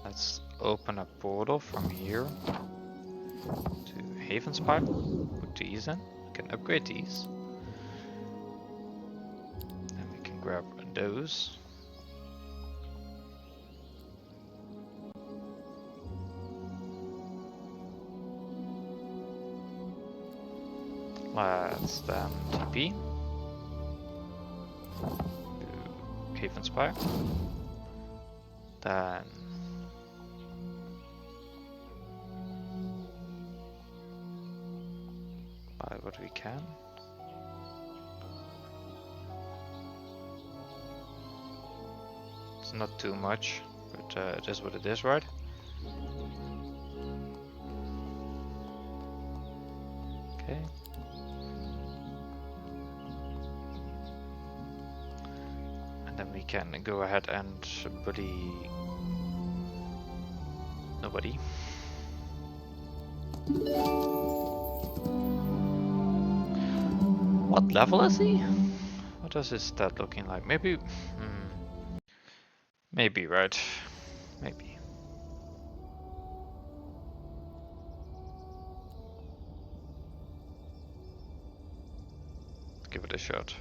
Let's open a portal from here to Haven's Pipe. Put these in. We can upgrade these. And we can grab those. Let's then TP to Haven's Pipe. Then buy what we can. It's not too much, but it is what it is, right? Okay. And then we can go ahead and bully nobody. What level is he? What is his stat looking like? Maybe... Maybe, right? Maybe. Let's give it a shot.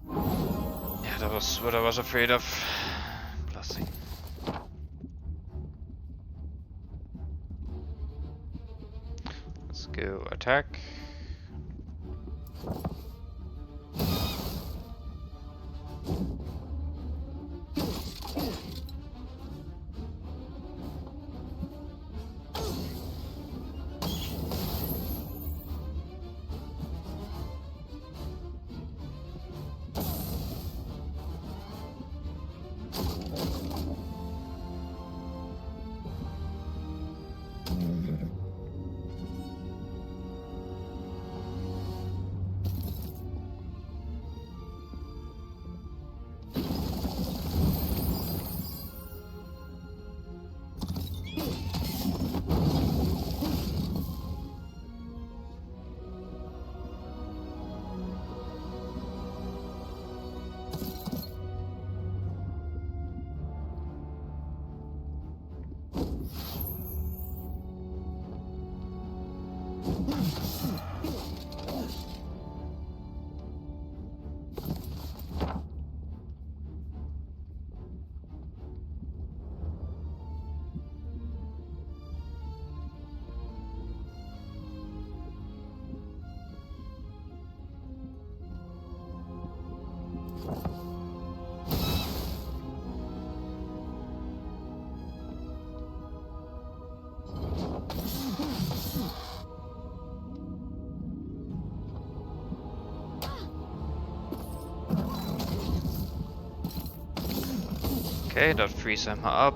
Yeah, that was what I was afraid of. Blessing. Let's go attack. Okay, that frees him up.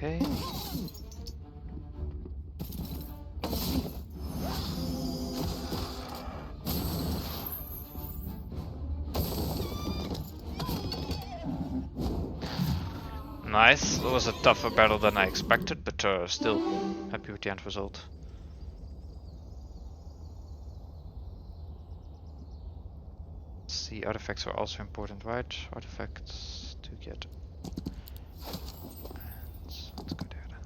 Okay. Nice. It was a tougher battle than I expected, but still happy with the end result. Let's see, artifacts are also important, right? Artifacts to get. And let's go there then.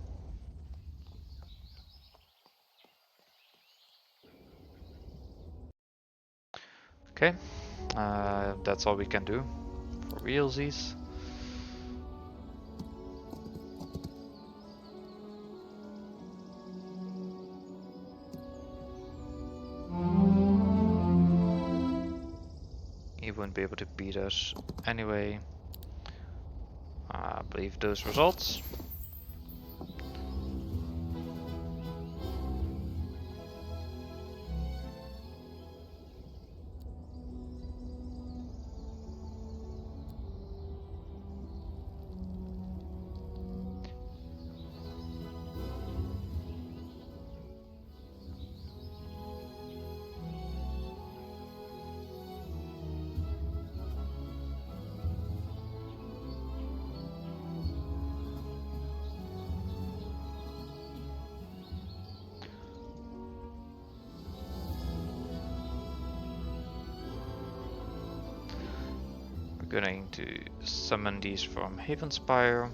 Okay, that's all we can do for realsies. He wouldn't be able to beat us anyway. I believe those results. We're going to summon these from Havenspire.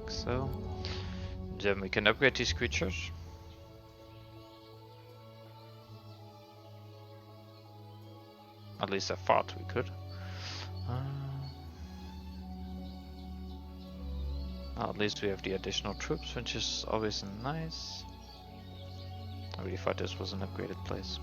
So, then we can upgrade these creatures. At least I thought we could. At least we have the additional troops, which is always nice. I really thought this was an upgraded place.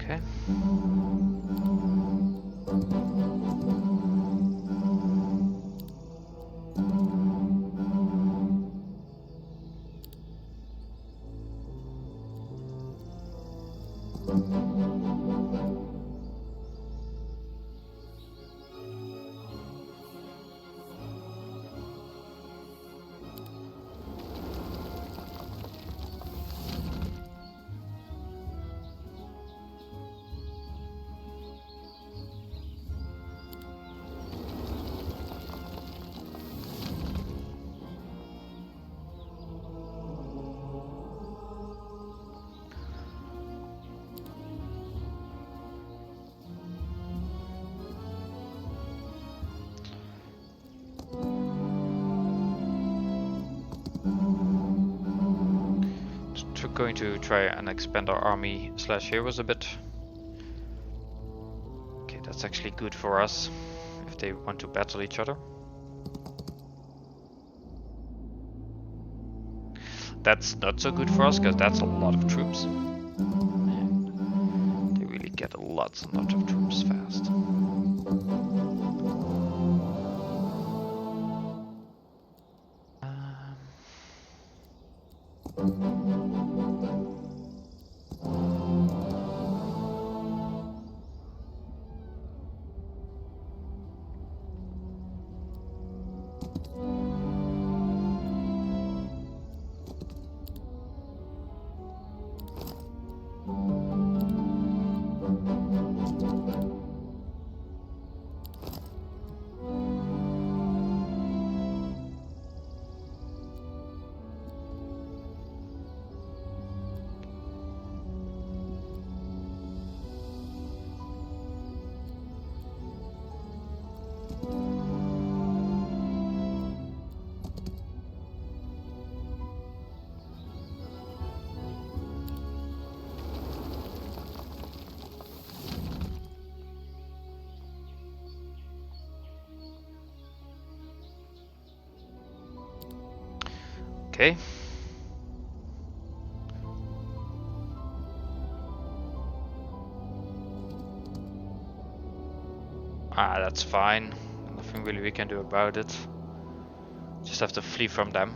Okay. We're going to try and expand our army / heroes a bit. Okay, that's actually good for us if they want to battle each other. That's not so good for us because that's a lot of troops. And they really get lots and lots of troops fast. Okay. Ah, that's fine. Nothing really we can do about it. Just have to flee from them.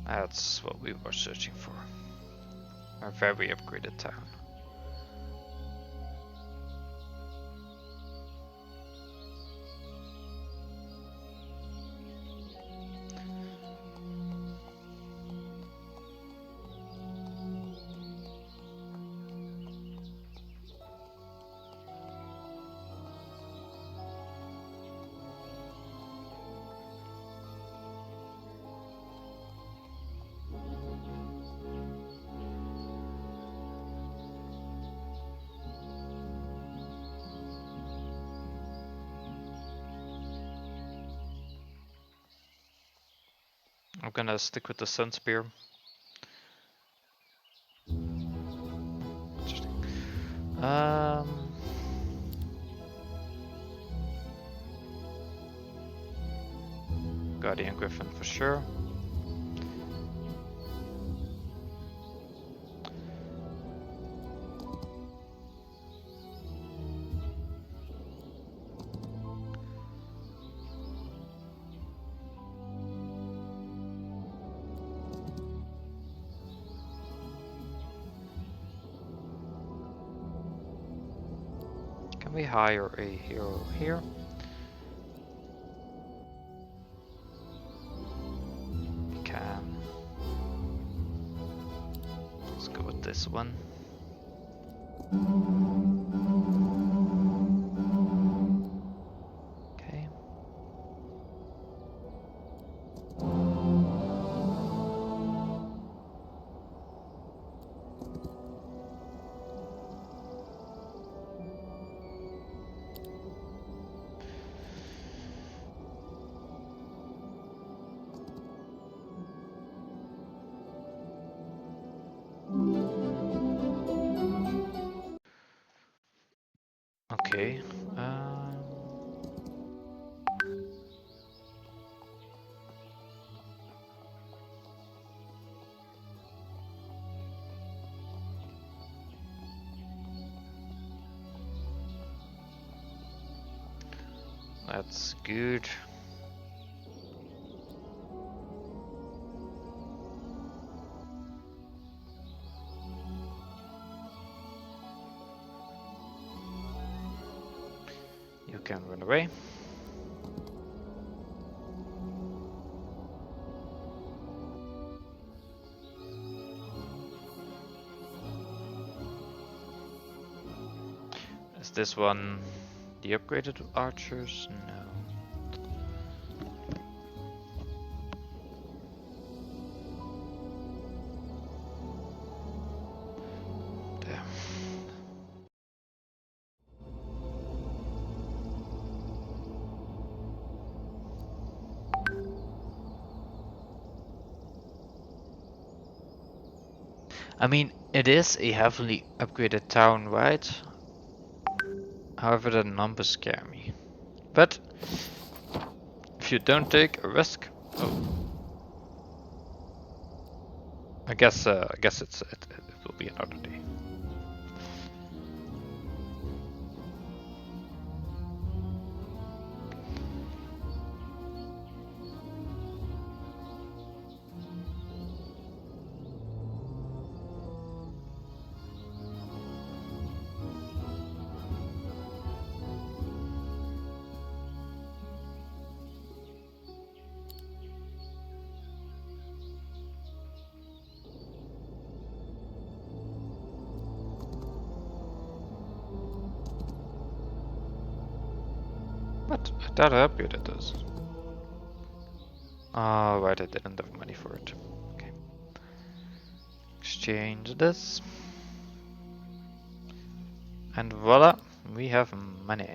That's what we were searching for. A very upgraded town. I'm gonna stick with the Sun Spear. Interesting. Guardian Griffin for sure. Can we hire a hero here? We can. Let's go with this one. Okay. Okay. That's good. You can run away. Is this one the upgraded archers? No. I mean, it is a heavily upgraded town, right? However, the numbers scare me. But if you don't take a risk, I guess it will be another day. But I thought I upgraded those. Oh, right, I didn't have money for it. Okay. Exchange this. And voila, we have money.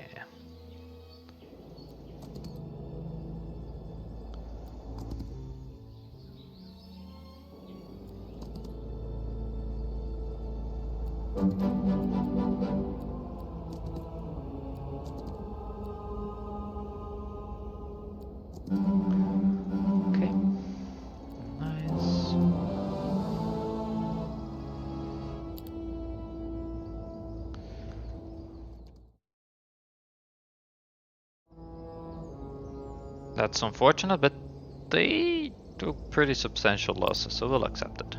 Okay. Nice. That's unfortunate, but they took pretty substantial losses, so we'll accept it.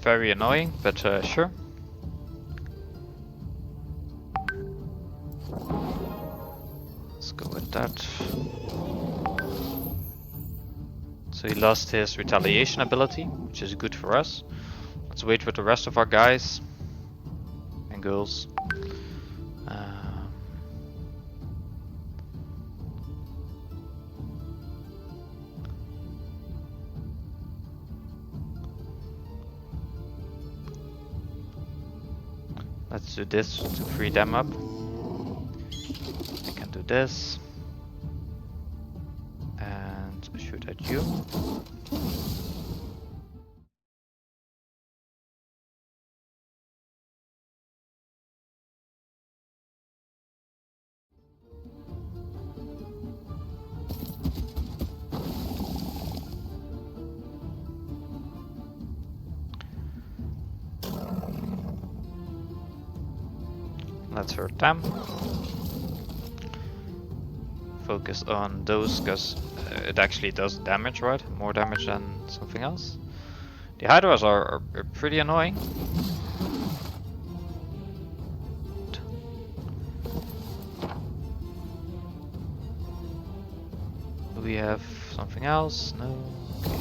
Very annoying, but sure. Let's go with that. So he lost his retaliation ability, which is good for us. Let's wait with the rest of our guys and girls. Let's do this to free them up. I can do this. And shoot at you. Let's hurt them. Focus on those, because it actually does damage, right? More damage than something else. The Hydras are pretty annoying. Do we have something else? No. Okay.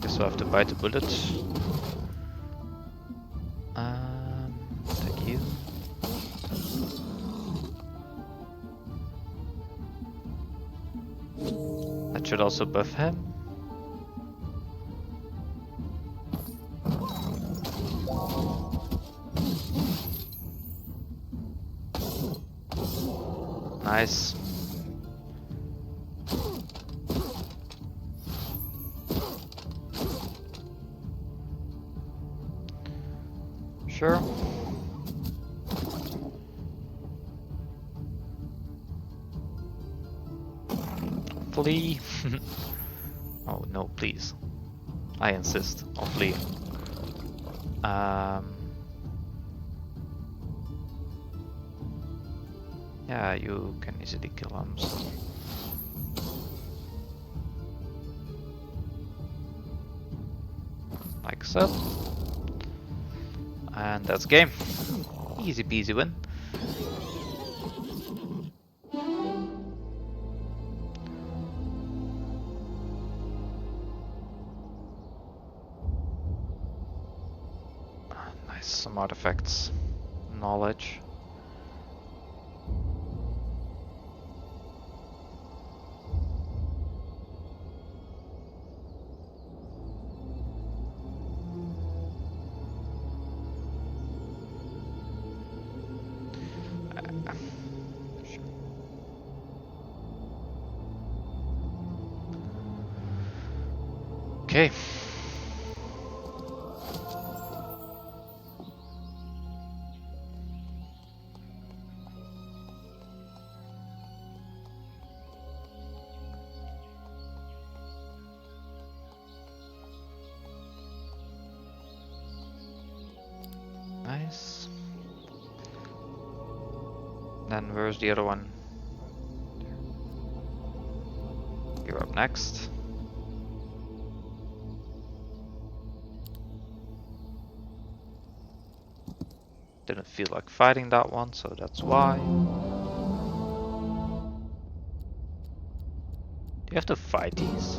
So I have to bite the bullet. Thank you. That should also buff him. Nice. Flee! Oh no, please. I insist on fleeing. Yeah, you can easily kill him. So. Like so. And that's game. Easy peasy win. Nice, some artifacts. Knowledge. Okay. Nice. Then where's the other one? You're up next. Didn't feel like fighting that one, so that's why. Do you have to fight these?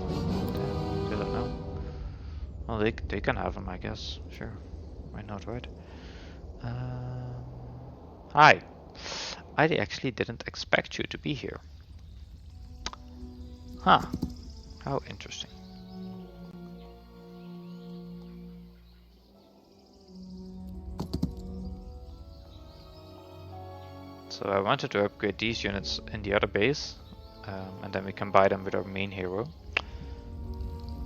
Didn't know. Well, they can have them, I guess. Sure. Why not, right? Hi. I actually didn't expect you to be here. Huh. How interesting. So I wanted to upgrade these units in the other base, and then we can buy them with our main hero.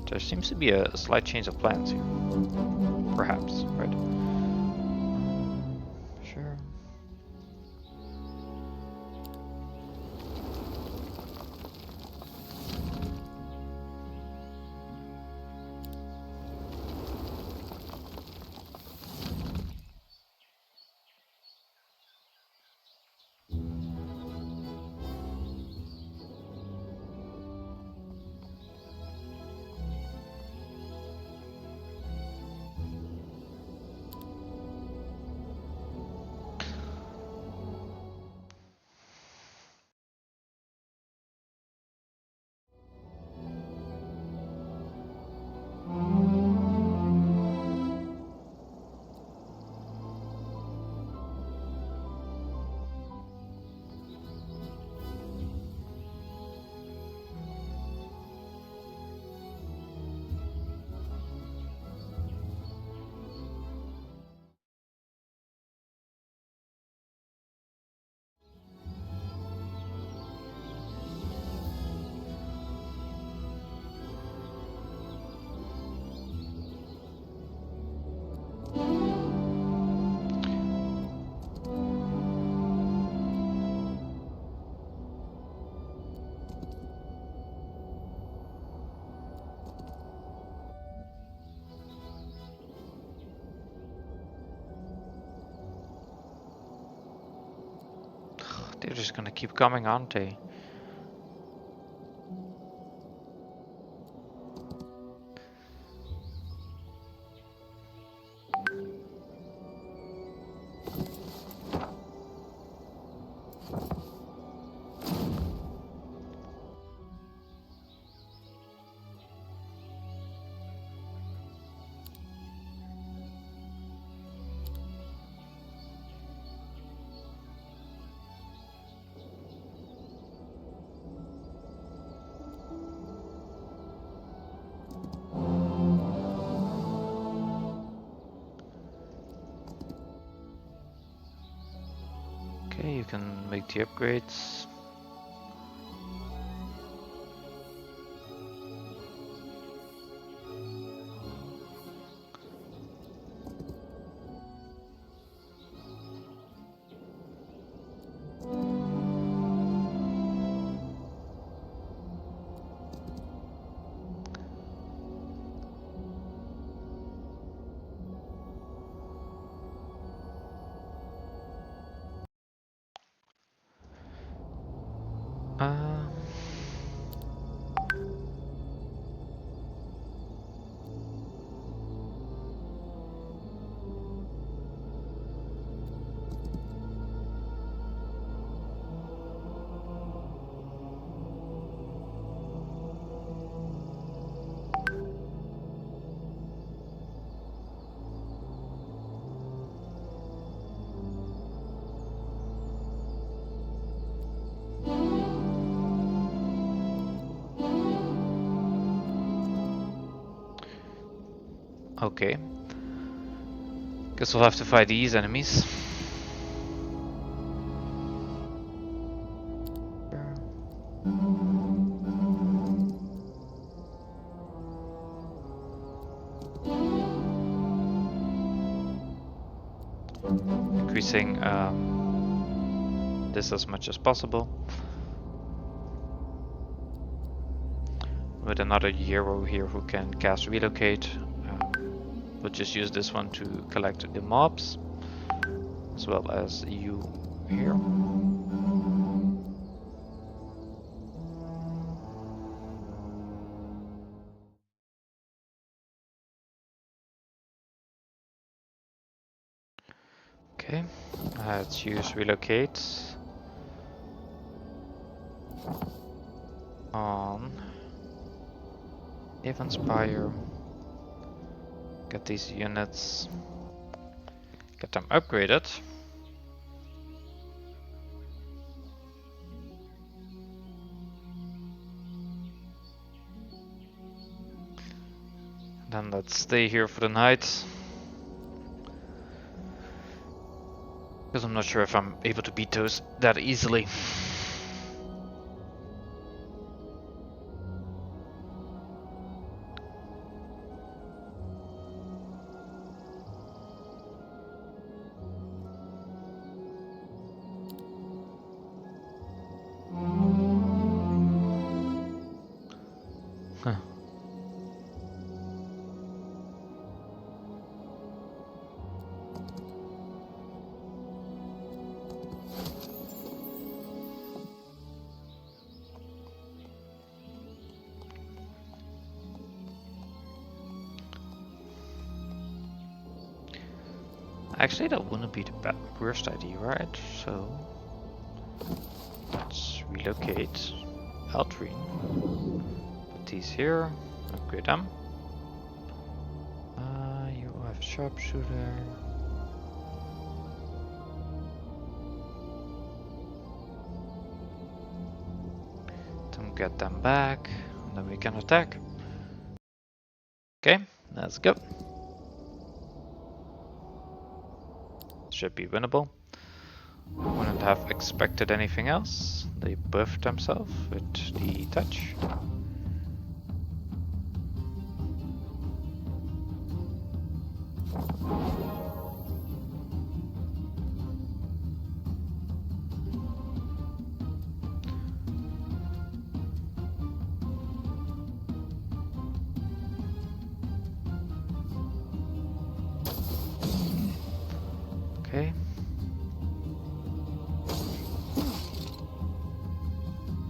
There seems to be a slight change of plans here. Perhaps, right? Sure. They're just gonna keep coming, aren't they? Okay, you can make the upgrades. Um, okay. Guess we'll have to fight these enemies. Increasing this as much as possible. With another hero here who can cast relocate. We'll just use this one to collect the mobs, as well as you here. Okay, let's use relocate on Evanspire. Get these units, get them upgraded. Then let's stay here for the night. Because I'm not sure if I'm able to beat those that easily. Huh. Actually, that wouldn't be the worst idea, right? So let's relocate Altrine. Put these here. Upgrade them. You have sharpshooter. Then get them back, and then we can attack. Okay, let's go. Should be winnable. Wouldn't have expected anything else. They buffed themselves with the touch. Okay.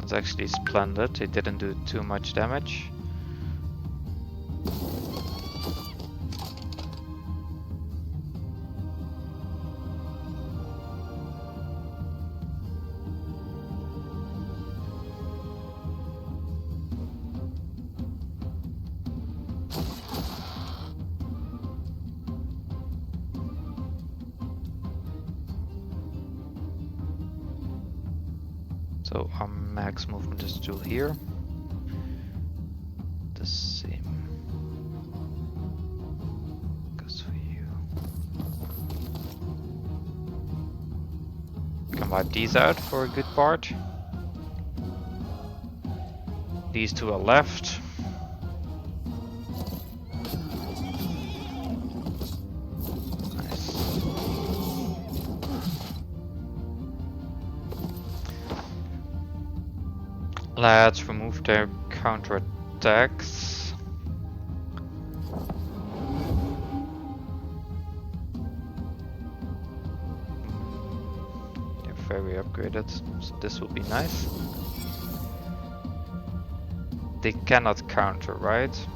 That's actually splendid. It didn't do too much damage. So our max movement is still here. The same goes for you. Can wipe these out for a good part. These two are left. Let's remove their counterattacks. They're very upgraded, so this will be nice. they cannot counter, right?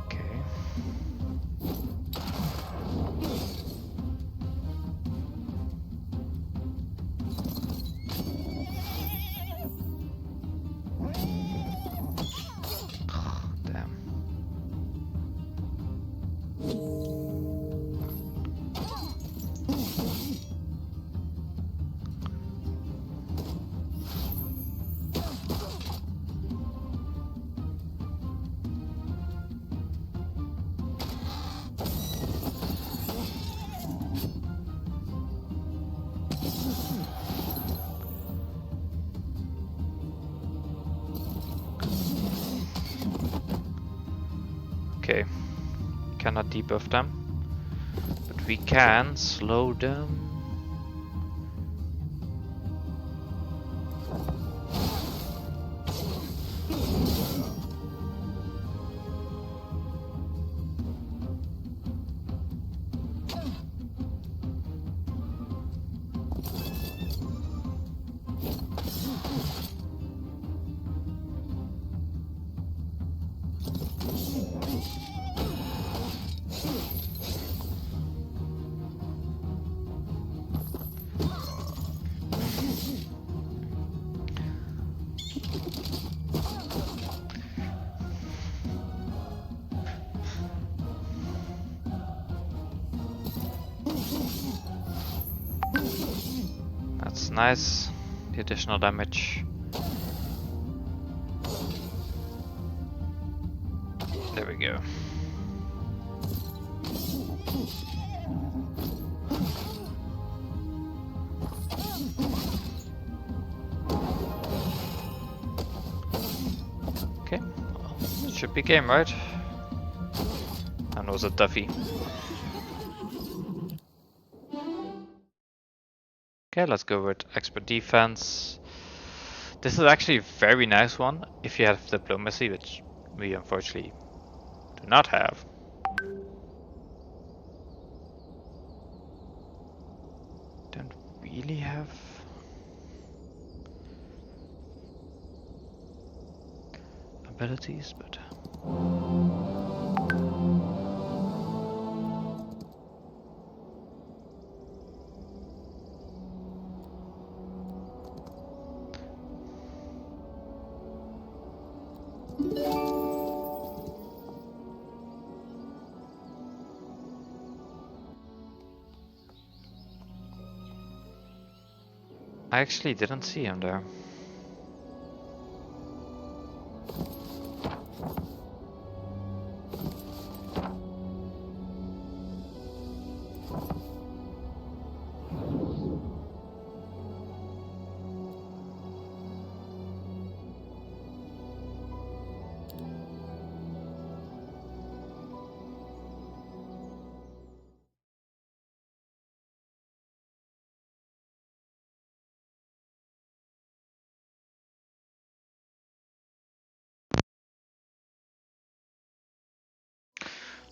Okay. Damn. Okay, cannot debuff them, but we can slow them. That's nice. The additional damage. There we go. Okay, well, it should be game, right? And was it Duffy? Okay, let's go with expert defense. This is actually a very nice one if you have diplomacy, which we unfortunately do not have. Don't really have abilities, but I actually didn't see him there.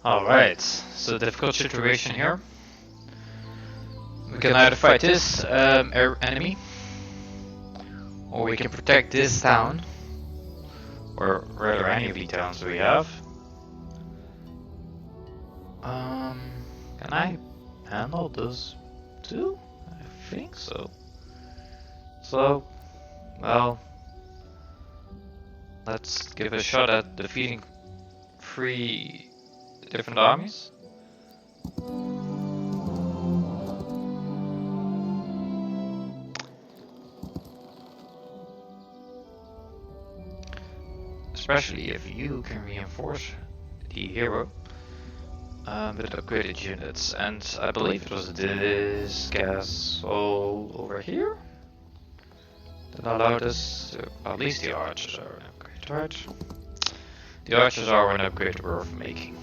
Alright, so difficult situation here. We can either fight this enemy, or we can protect this town, or rather any of the towns we have. Can I handle those two? I think so. So, well, let's give a shot at defeating 3 different armies. Especially if you can reinforce the hero with upgraded units, and I believe it was this castle over here that allowed us to, at least the archers are an upgrade, right? The archers are an upgrade worth making.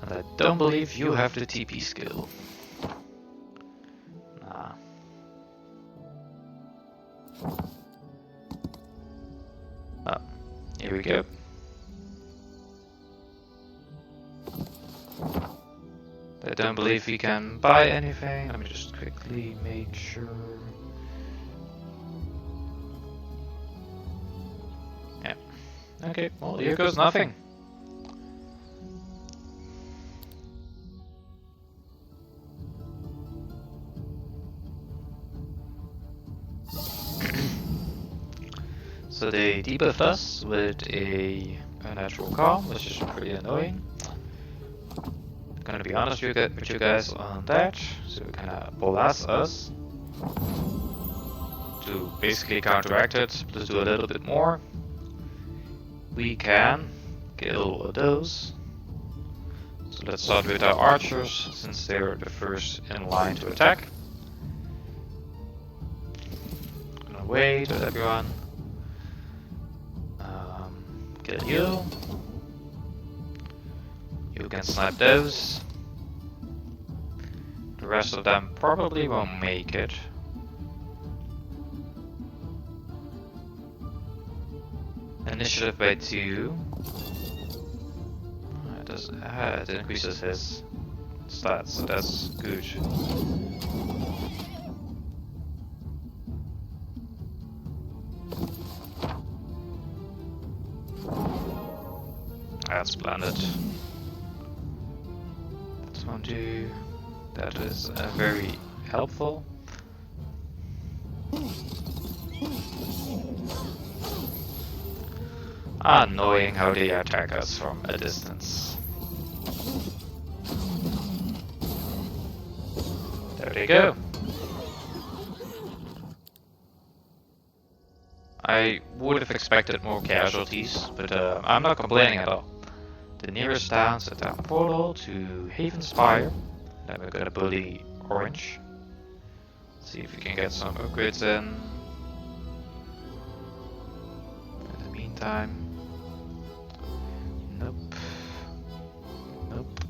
And I don't believe you have the TP skill. Nah. Oh, here we go. I don't believe we can buy anything. Let me just quickly make sure. Yeah. Okay, well, here goes nothing. So they debuffed us with a unnatural calm, which is pretty annoying. I'm gonna be honest with you guys on that. So we're gonna blast us to basically counteract it. Let's do a little bit more. We can kill those. So let's start with our archers, since they're the first in line to attack. I'm gonna wait with everyone. Kill you. You can snipe those. The rest of them probably won't make it. Initiative by 2. It increases his stats, so that's good. That's splendid. That's 1, 2. That is very helpful. Annoying how they attack us from a distance. There they go. I would have expected more casualties, but I'm not complaining at all. The nearest town's a town portal to Havenspire. Then we're gonna bully Orange. See if we can get some upgrades in. In the meantime, nope, nope,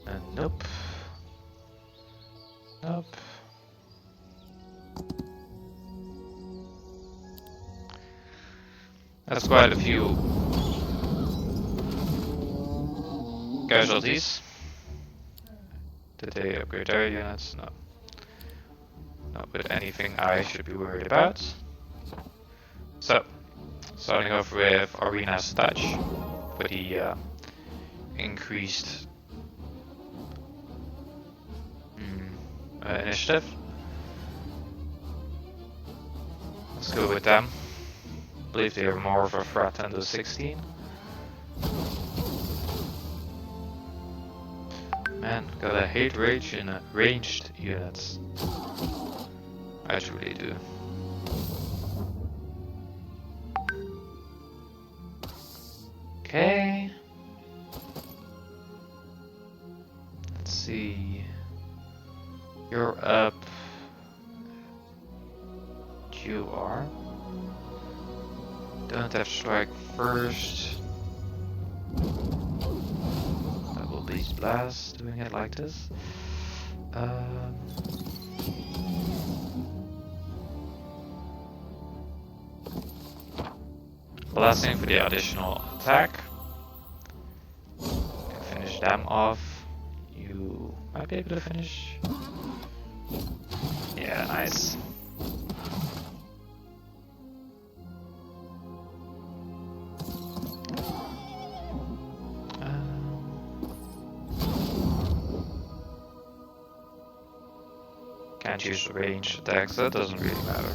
and nope, nope. That's quite a few casualties. Did they upgrade their units? No. Not with anything I should be worried about. So, starting off with Arena's Touch for the increased initiative. Let's go with them. I believe they are more of a threat than the 16. Man, gotta hate rage in ranged units. I truly do. Okay. Let's see. You're up. You are. Don't have strike first. Double beast blast, doing it like this. Blasting for the additional attack. Can finish them off. You might be able to finish. Yeah, nice. Can't use ranged attacks, that doesn't really matter.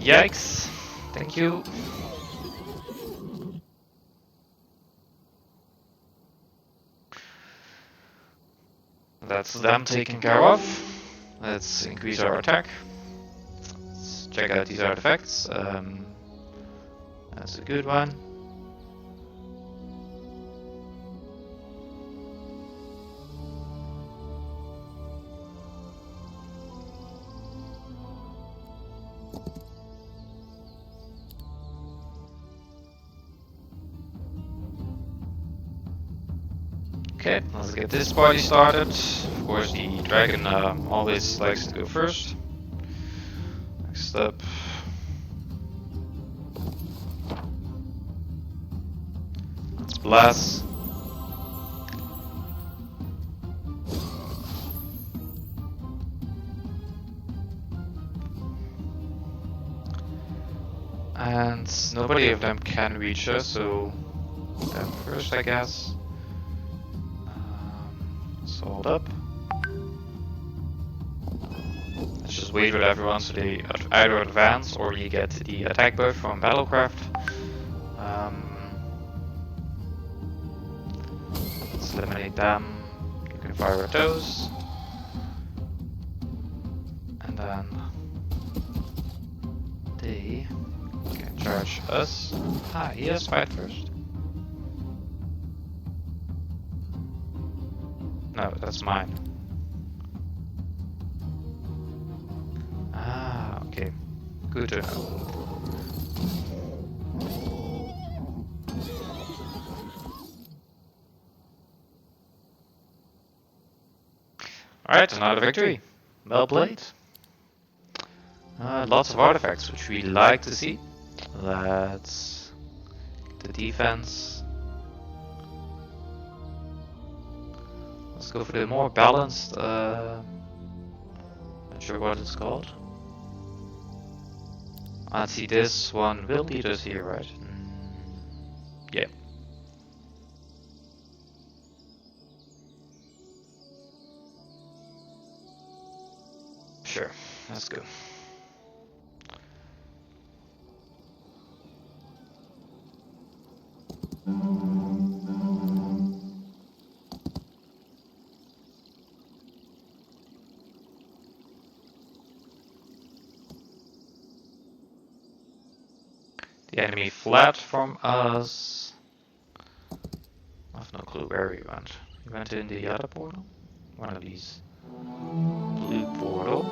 Yikes! Thank you. That's them taken care of. Let's increase our attack. Let's check out these artifacts. That's a good one. Okay, let's get this party started. Of course, the dragon always likes to go first. Next up. Let's blast. And nobody of them can reach us, so them first, I guess. Let's hold up. Let's just wait with everyone so they either advance or we get the attack buff from Battlecraft. Let's eliminate them. You can fire at those. And then they can charge us. Ah, he has fight first. No, that's mine. Ah, okay. Good to know. Alright, another victory. Well played. Lots of artifacts, which we like to see. Let's get the defense. Let's go for the more balanced, not sure what it's called. Let's see, this one will lead us here, right? Yeah. Sure, let's go. The enemy fled from us. I have no clue where he went. He went in the other portal? One of these. Blue portal.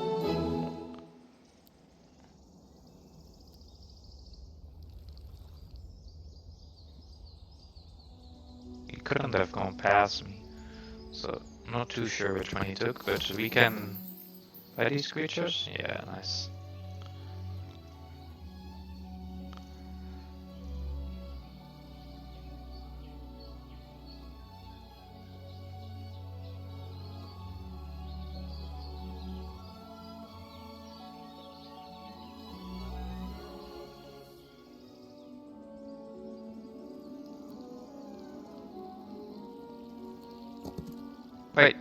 He couldn't have gone past me. So, I'm not too sure which one he took, but we can fight these creatures? Yeah, nice. Wait.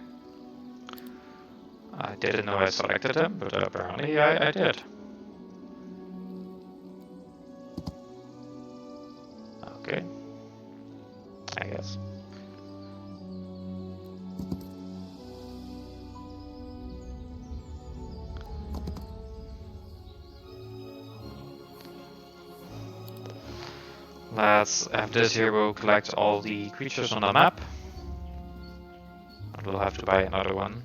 I didn't know I selected him, but apparently I did. Okay. I guess. Let's have this hero collect all the creatures on the map. We'll have to buy another one.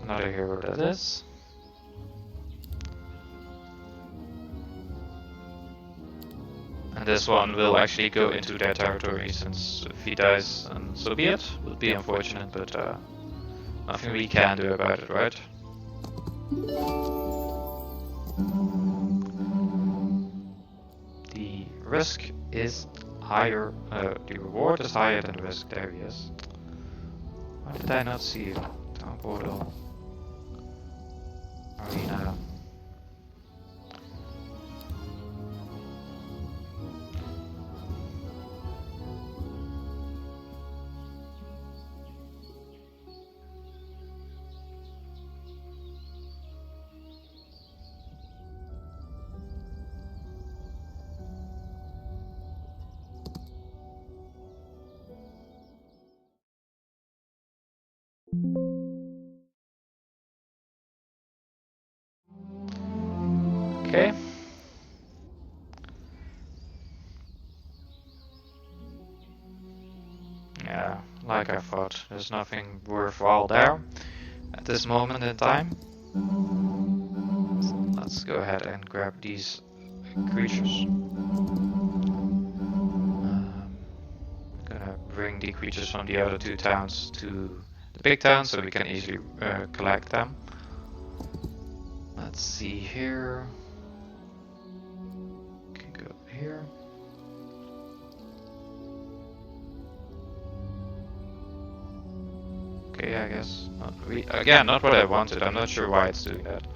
Another hero that is. And this one will actually go into their territory, since if he dies, and so be it. Would be unfortunate, but nothing we can do about it, right? The risk is higher, the reward is higher than the risk. There he is. Why did I not see you? Town portal. Arena. Okay. Yeah, like I thought, there's nothing worthwhile there at this moment in time. So let's go ahead and grab these creatures. Gonna bring the creatures from the other two towns to the big town so we can easily collect them. Let's see here. Can go up here. Okay, I guess not. Again, not what I wanted. I'm not sure why it's doing that.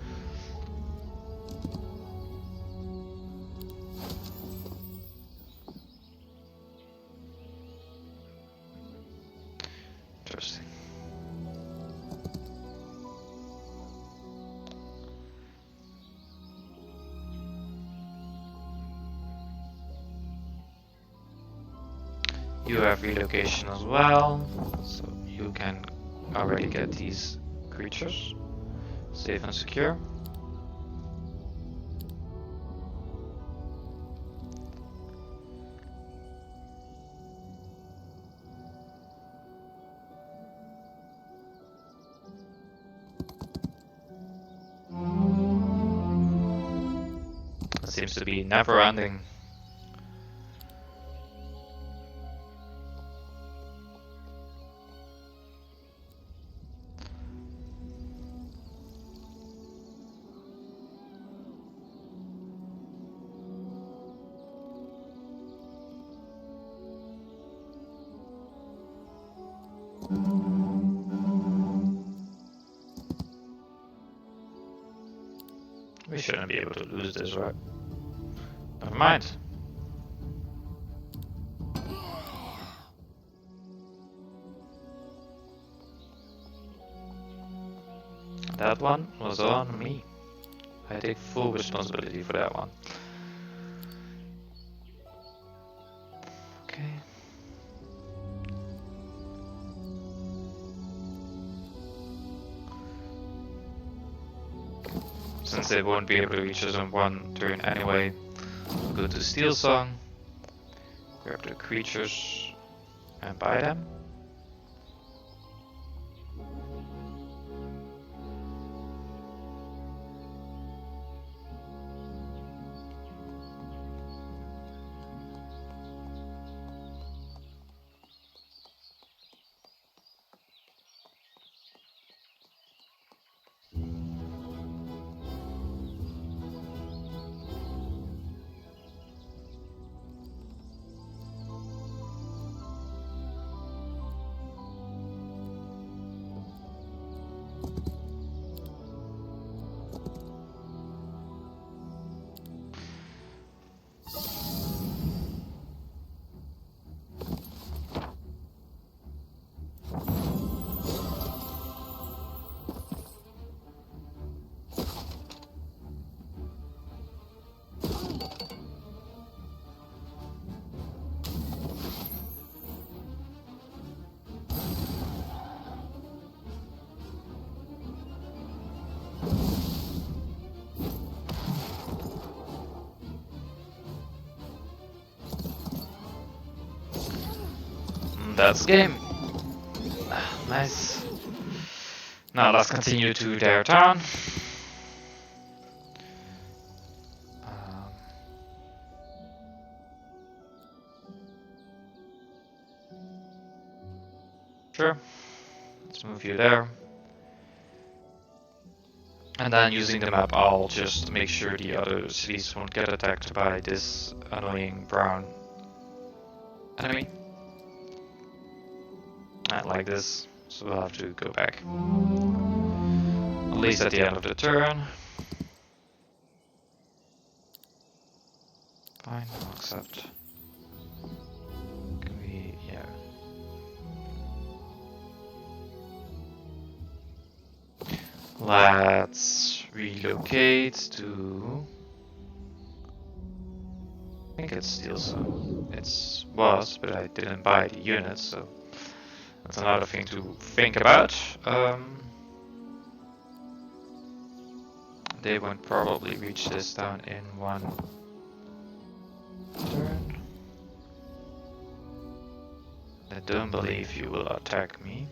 Interesting. You have relocation as well, so you can already get these creatures safe and secure. It seems to be never ending. We shouldn't be able to lose this, right? Never mind. That one was on me. I take full responsibility for that one. Okay. Since they won't be able to reach us on one turn anyway, we'll go to Steel Song, grab the creatures, and buy them. That's the game. Nice. Now let's continue to their town. Sure. Let's move you there. And then using the map, I'll just make sure the other cities won't get attacked by this annoying brown enemy. Not like this, so we'll have to go back. At least at the end of the turn. Fine, I'll accept. Can we, yeah. Let's relocate to... I think it's still so. It was, but I didn't buy the units, so that's another thing to think about. They won't probably reach this down in one turn. I don't believe you will attack me.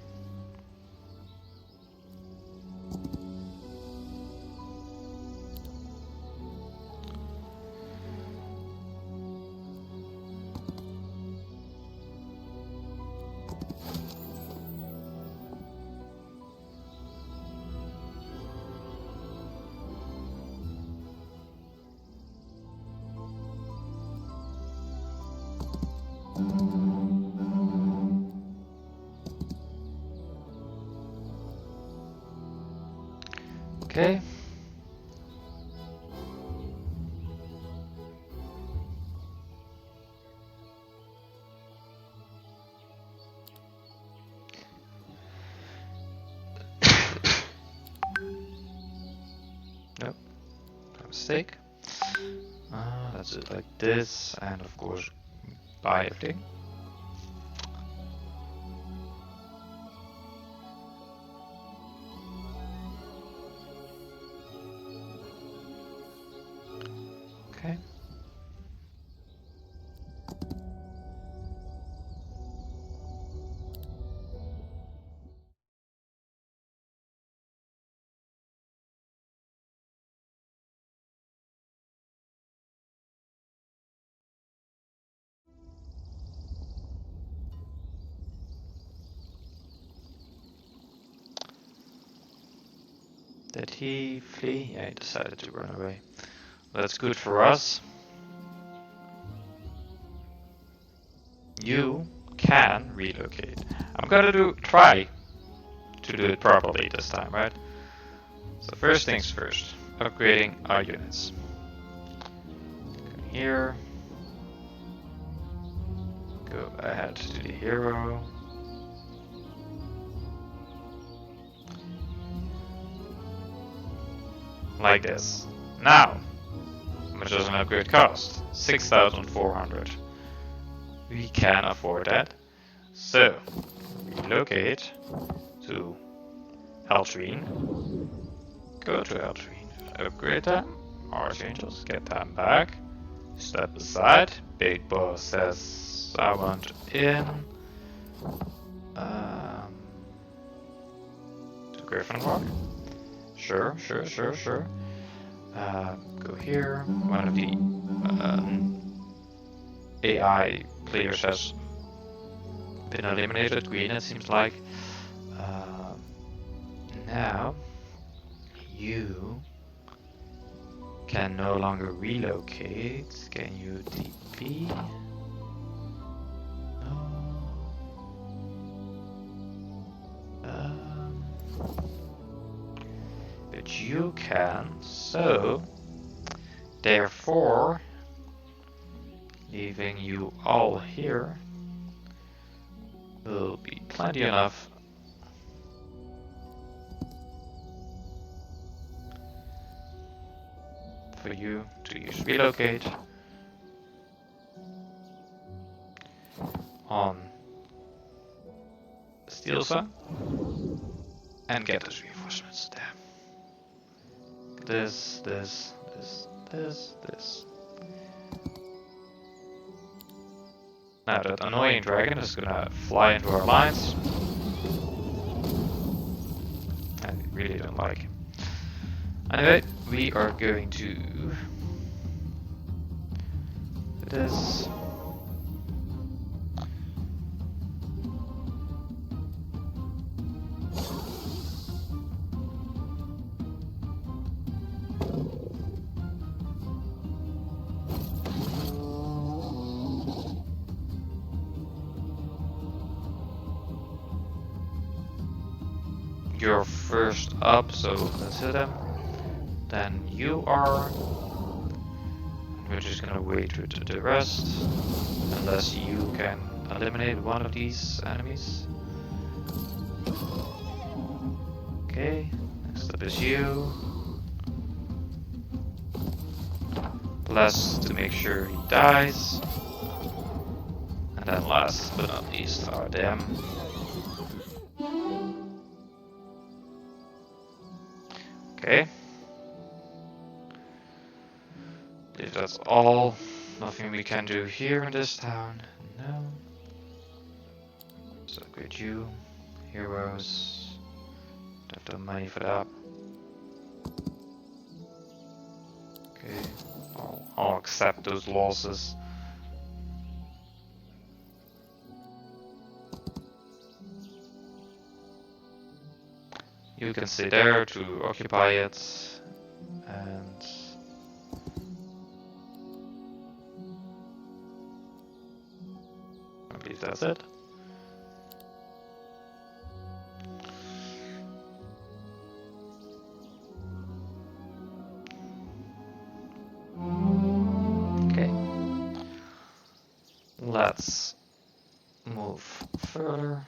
Okay. Nope, no mistake. Let's do it like this, and of course, buy everything. Okay. Did he flee? Yeah, he decided to run away. That's good for us. You can relocate. I'm gonna try to do it properly this time, right? So first things first, upgrading our units. Come here. Go ahead to the hero. Like this. Now, how much does an upgrade cost? 6,400. We can afford that. So, relocate to Eltrine. Go to Eltrine. Upgrade them. Archangels, get them back. Step aside. Big boss says, I want in. To Griffin Rock. Sure. Go here. One of the AI players has been eliminated. Green, it seems like. Now you can no longer relocate. Can you TP? No. But you can, so therefore leaving you all here will be plenty enough for you to use relocate on Steel Sun and get those reinforcements there. This. Now that annoying dragon is gonna fly into our lines. I really don't like him. Anyway, we are going to do this. You're first up, so let's hit him. Then you are. We're just gonna wait with the rest, unless you can eliminate one of these enemies. Okay, next up is you. Bless to make sure he dies. And then last but not least are them. Okay. I believe that's all. Nothing we can do here in this town. No. So upgrade you. Heroes. Don't have the money for that. Okay. I'll accept those losses. You can stay there to occupy it, and I believe that's it. Okay. Let's move further.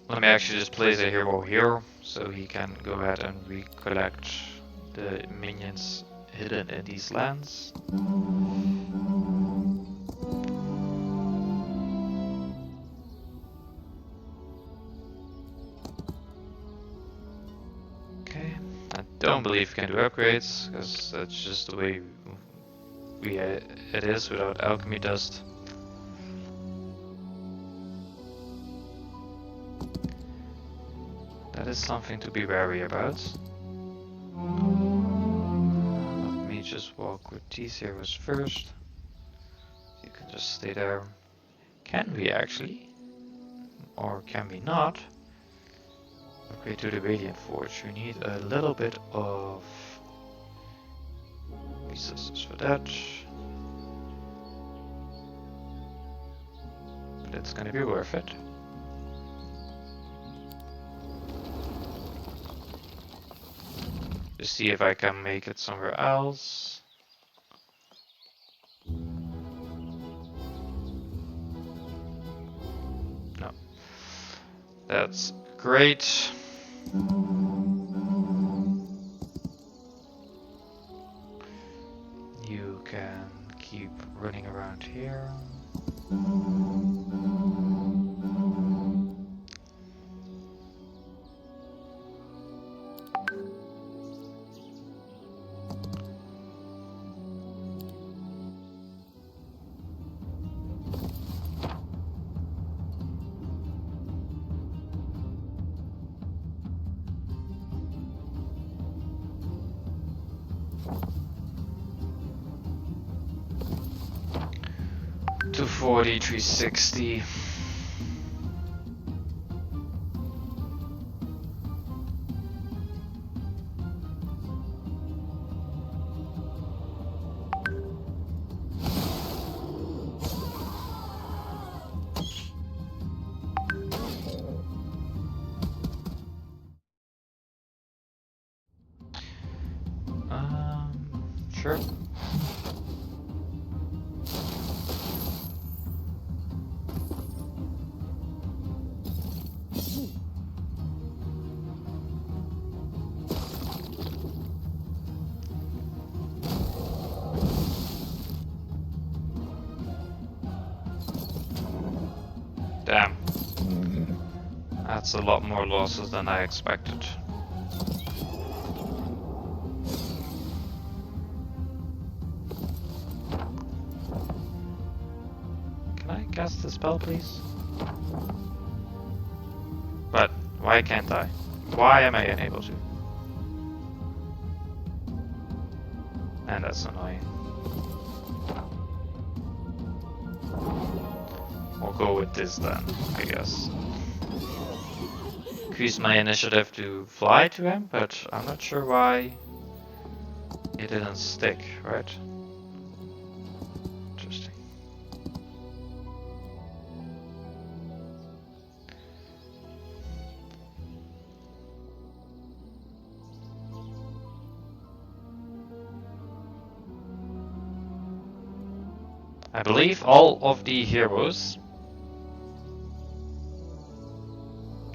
Let me actually just place a hero here, so he can go ahead and recollect the minions hidden in these lands. Okay, I don't believe we can do upgrades, because that's just the way it is without alchemy dust. That is something to be wary about. Let me just walk with these heroes first. You can just stay there. Can we actually? Or can we not? Upgrade to the Radiant Forge. We need a little bit of resources for that. But it's gonna be worth it. To see if I can make it somewhere else. No. That's great. You can keep running around here. 240, 360. Sure. Damn. That's a lot more losses than I expected. Can I cast the spell, please? But why can't I? Why am I unable to? And that's annoying. We'll go with this then, I guess. Increase my initiative to fly to him, but I'm not sure why it didn't stick, right? Interesting. I believe all of the heroes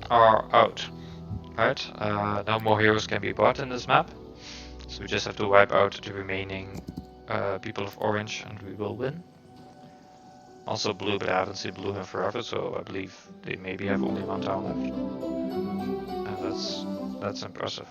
are out, right? No more heroes can be bought in this map, so we just have to wipe out the remaining people of Orange and we will win. Also blue, but I haven't seen blue in forever, so I believe they maybe have only one town left. And that's impressive.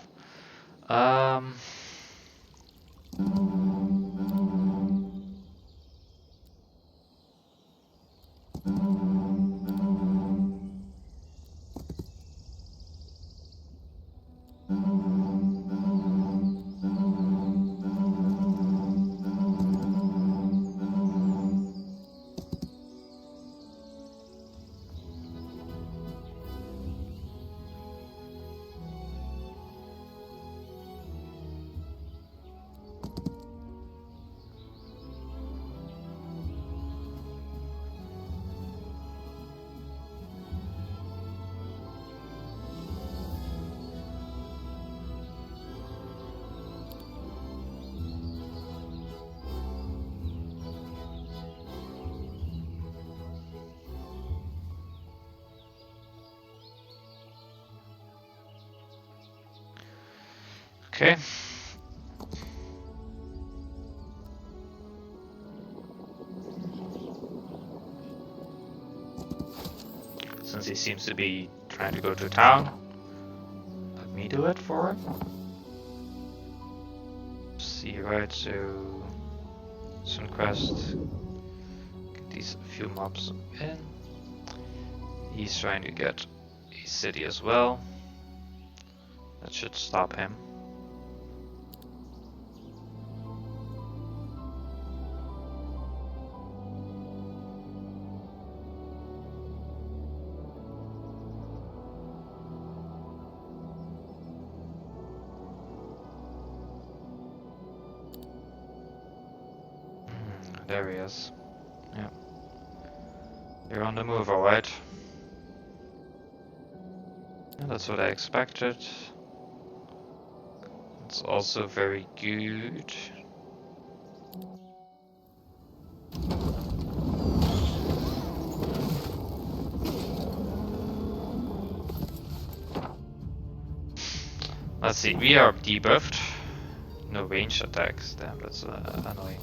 Okay. Since he seems to be trying to go to town, let me do it for him. See, right, so Sunquest, get these few mobs in. He's trying to get a city as well. That should stop him. There he is. Yeah. You're on the move, alright. Yeah, that's what I expected. It's also very good. Let's see, we are debuffed. No range attacks, damn, that's annoying.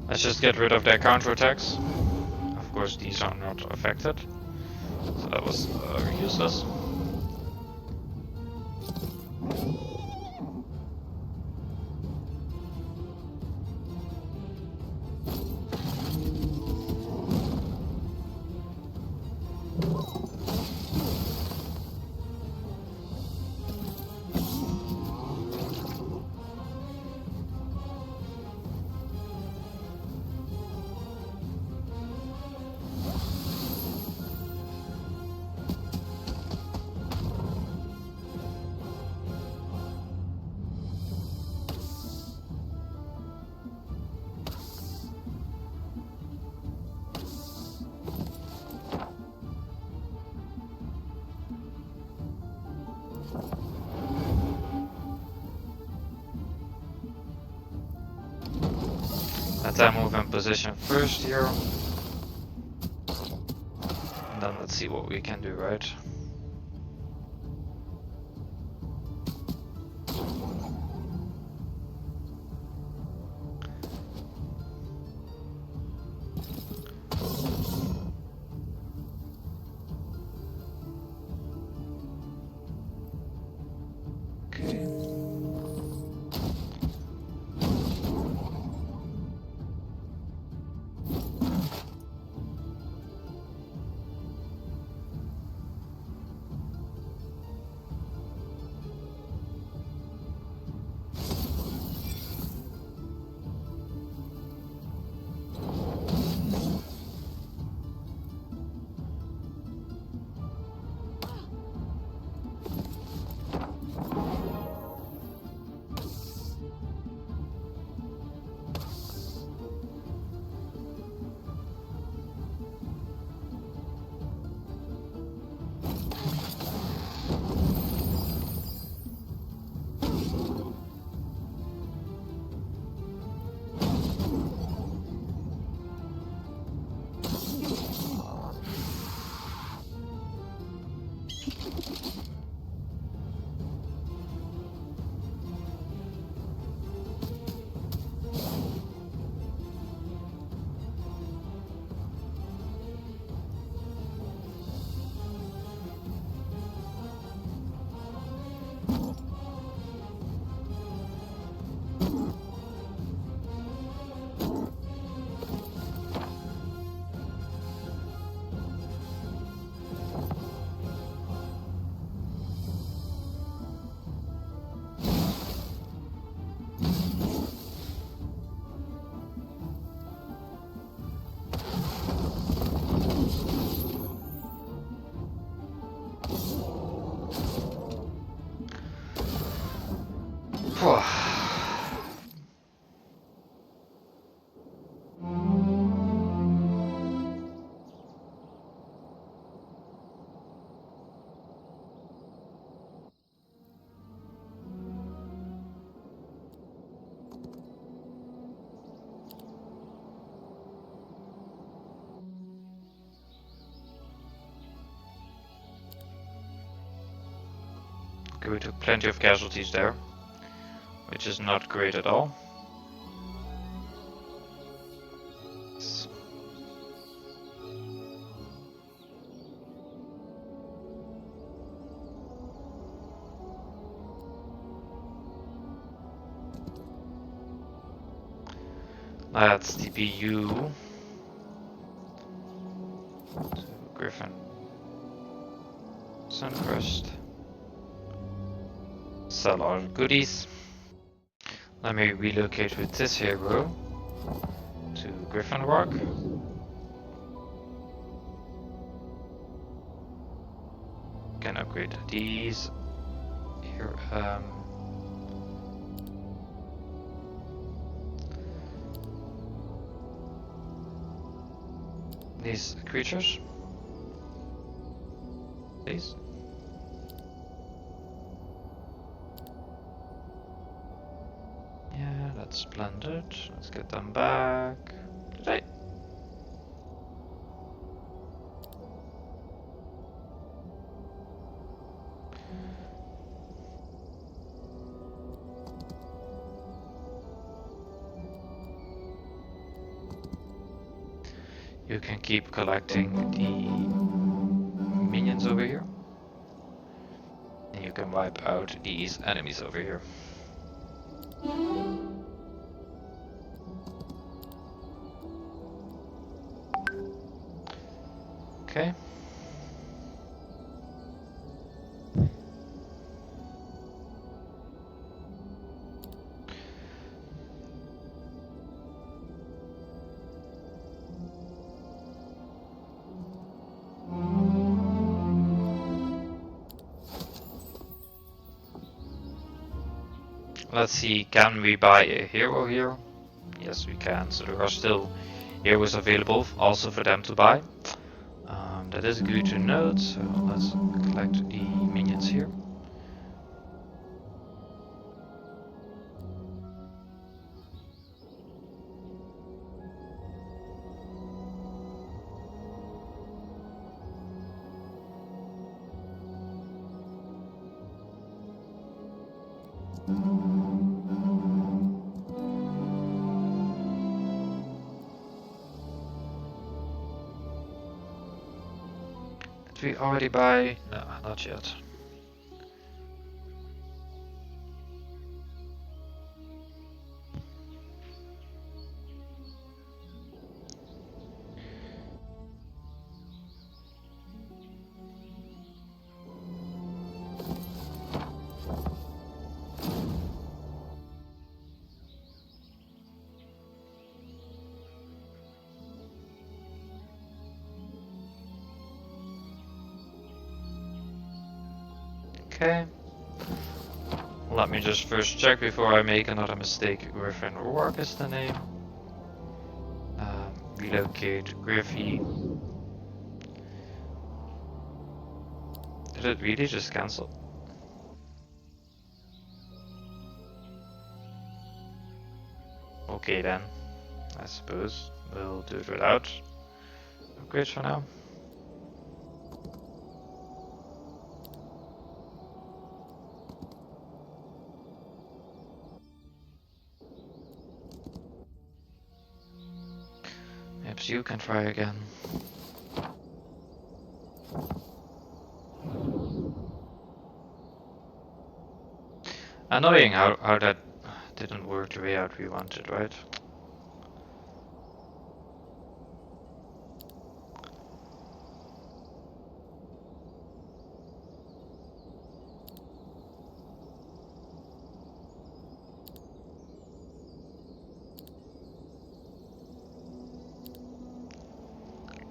Let's just get rid of their counterattacks. Of course, these are not affected, so that was useless. Let's move in position first here. And then let's see what we can do, right? Okay, we took plenty of casualties there, which is not great at all. That's the BU. So Griffin. Suncrest. Sell our goodies. Let me relocate with this hero to Griffin Rock. Can upgrade these here. These creatures. These. Yeah, that's splendid. Let's get them back. Right. You can keep collecting the minions over here. And you can wipe out these enemies over here. Okay. Let's see, can we buy a hero here? Yes, we can. So there are still heroes available also for them to buy. That is good to note. So let's collect the minions here. Did we already buy? No, not yet. Okay. Let me just first check before I make another mistake. Griffin Rourke is the name. Relocate Griffy. Did it really just cancel? Okay then. I suppose we'll do it without upgrades for now. Perhaps you can try again. Annoying how that didn't work the way out we wanted, right?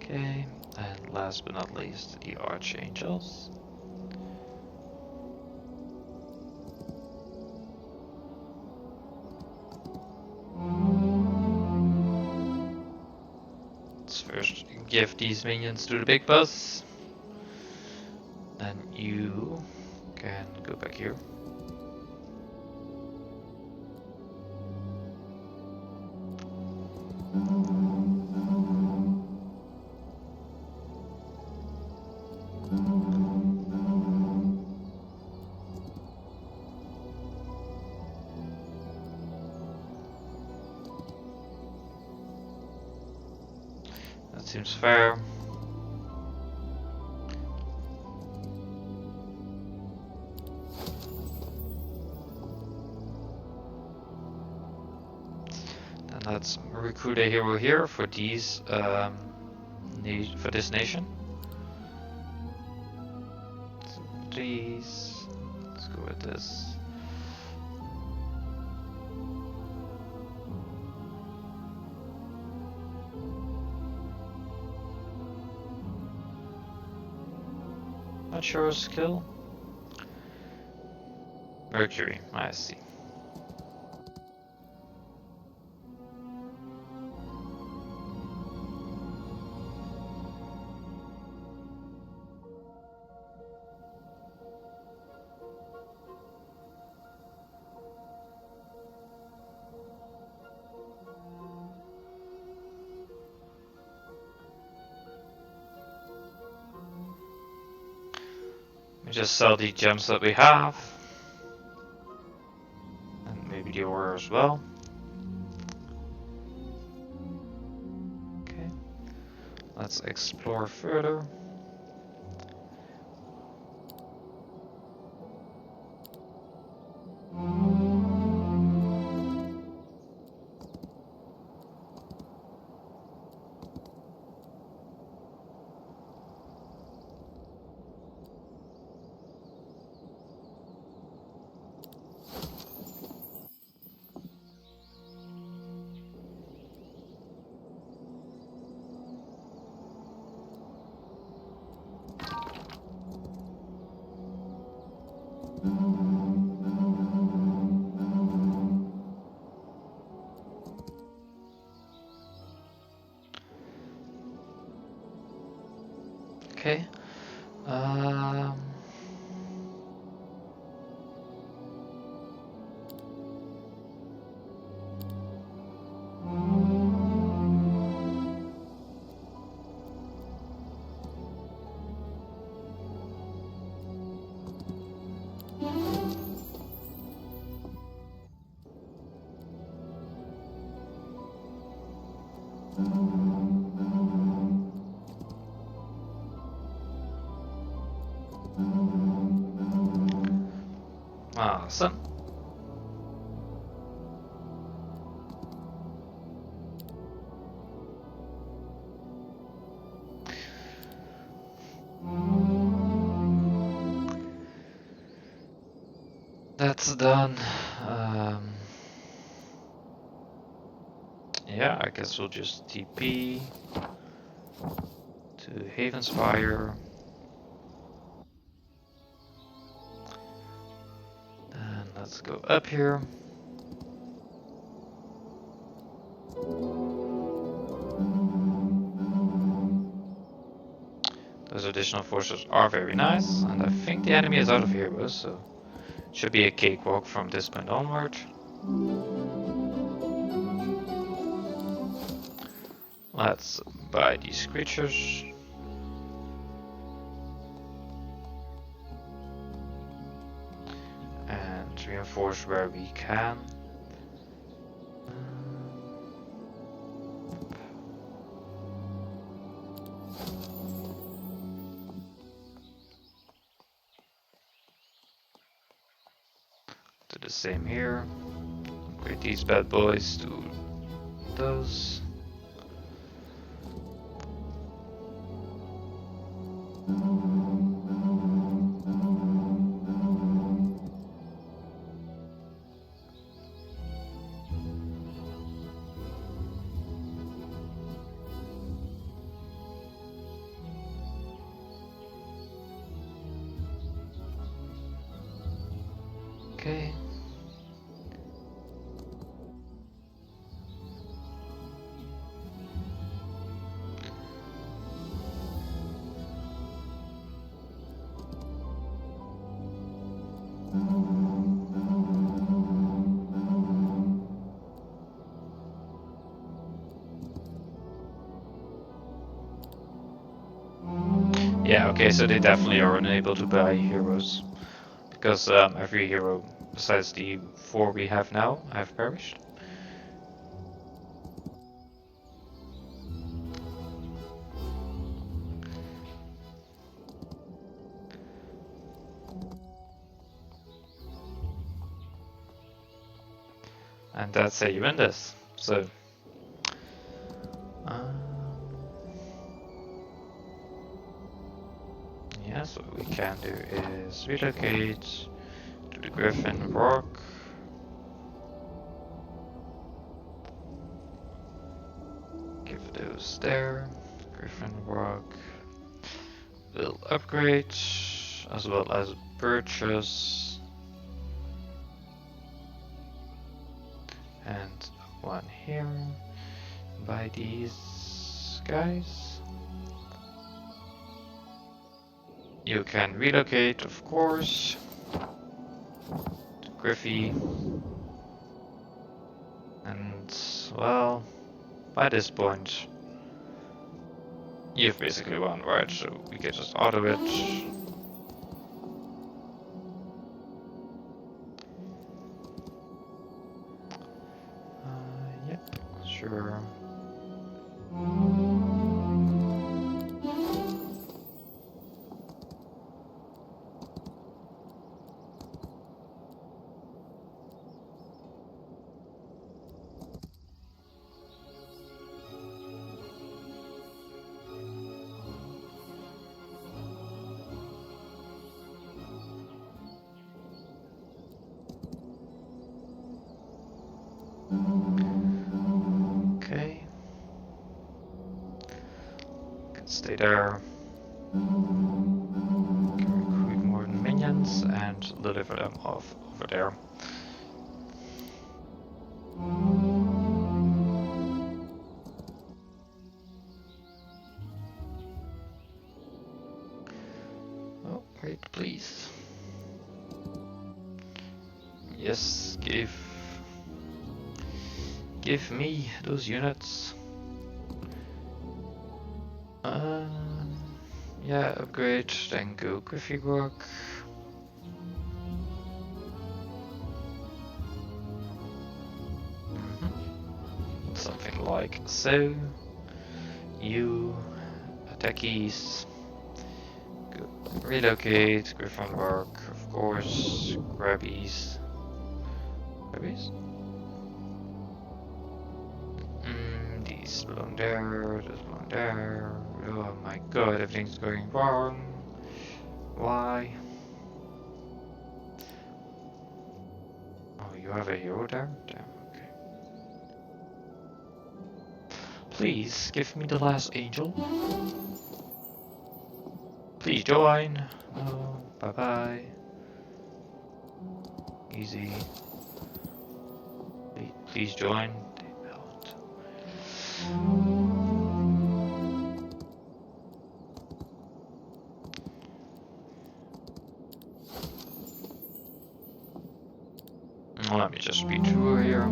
Okay, and last but not least, the Archangels. give these minions to the big boss. Then you can go back here. That seems fair. Then let's recruit a hero here for these for this nation. These. Let's go with this. Not sure skill. Mercury, I see. We just sell the gems that we have. And maybe the ore as well. Okay. Let's explore further. Okay. Awesome. That's done. Yeah, I guess we'll just TP to Haven's Fire. And let's go up here. Those additional forces are very nice, and I think the enemy is out of heroes, so it should be a cakewalk from this point onward. Let's buy these creatures. And reinforce where we can. Do the same here. Upgrade these bad boys to those. Okay. Okay, so they definitely are unable to buy heroes. Because every hero besides the 4 we have now have perished. And that's how you win this. So, yes, what we can do is relocate to the Griffin Rock. Give those there. Griffin Rock. We'll upgrade as well as purchase. And one here. Buy these guys. You can relocate, of course, to Griffy. And, well, by this point, you've basically won, right? So we can just auto it. Yep, sure. Okay. Can stay there. Can recruit more minions and deliver them off over there. Oh, wait, please. Yes, give me those units. Yeah, upgrade, then go Griffy Rock. Something like so. You attackies. Go relocate, Griffin Rock, of course. Grabbies. Grabbies? These belong there, those belong there. Oh my god, everything's going wrong. Why? Oh, you have a hero there? Damn, okay. Please, give me the last angel. Please join. No, bye-bye. Easy. Please join. Let me just speed through here.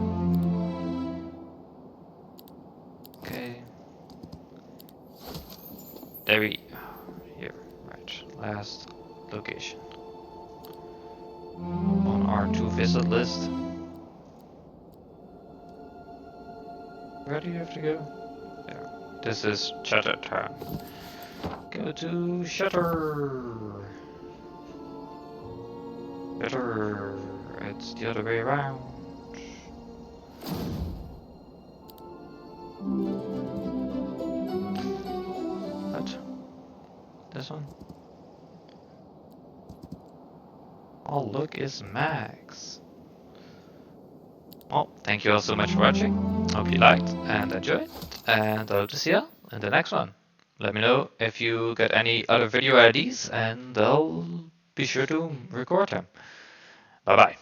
Okay. There we here, right. Last location. On our to visit list. Where do you have to go? There. This is Shutter Town. Go to Shutter. Shutter. It's the other way around. What? This one? All look is max. Well, thank you all so much for watching. Hope you liked and enjoyed. And I hope to see you in the next one. Let me know if you got any other video ideas and I'll be sure to record them. Bye bye.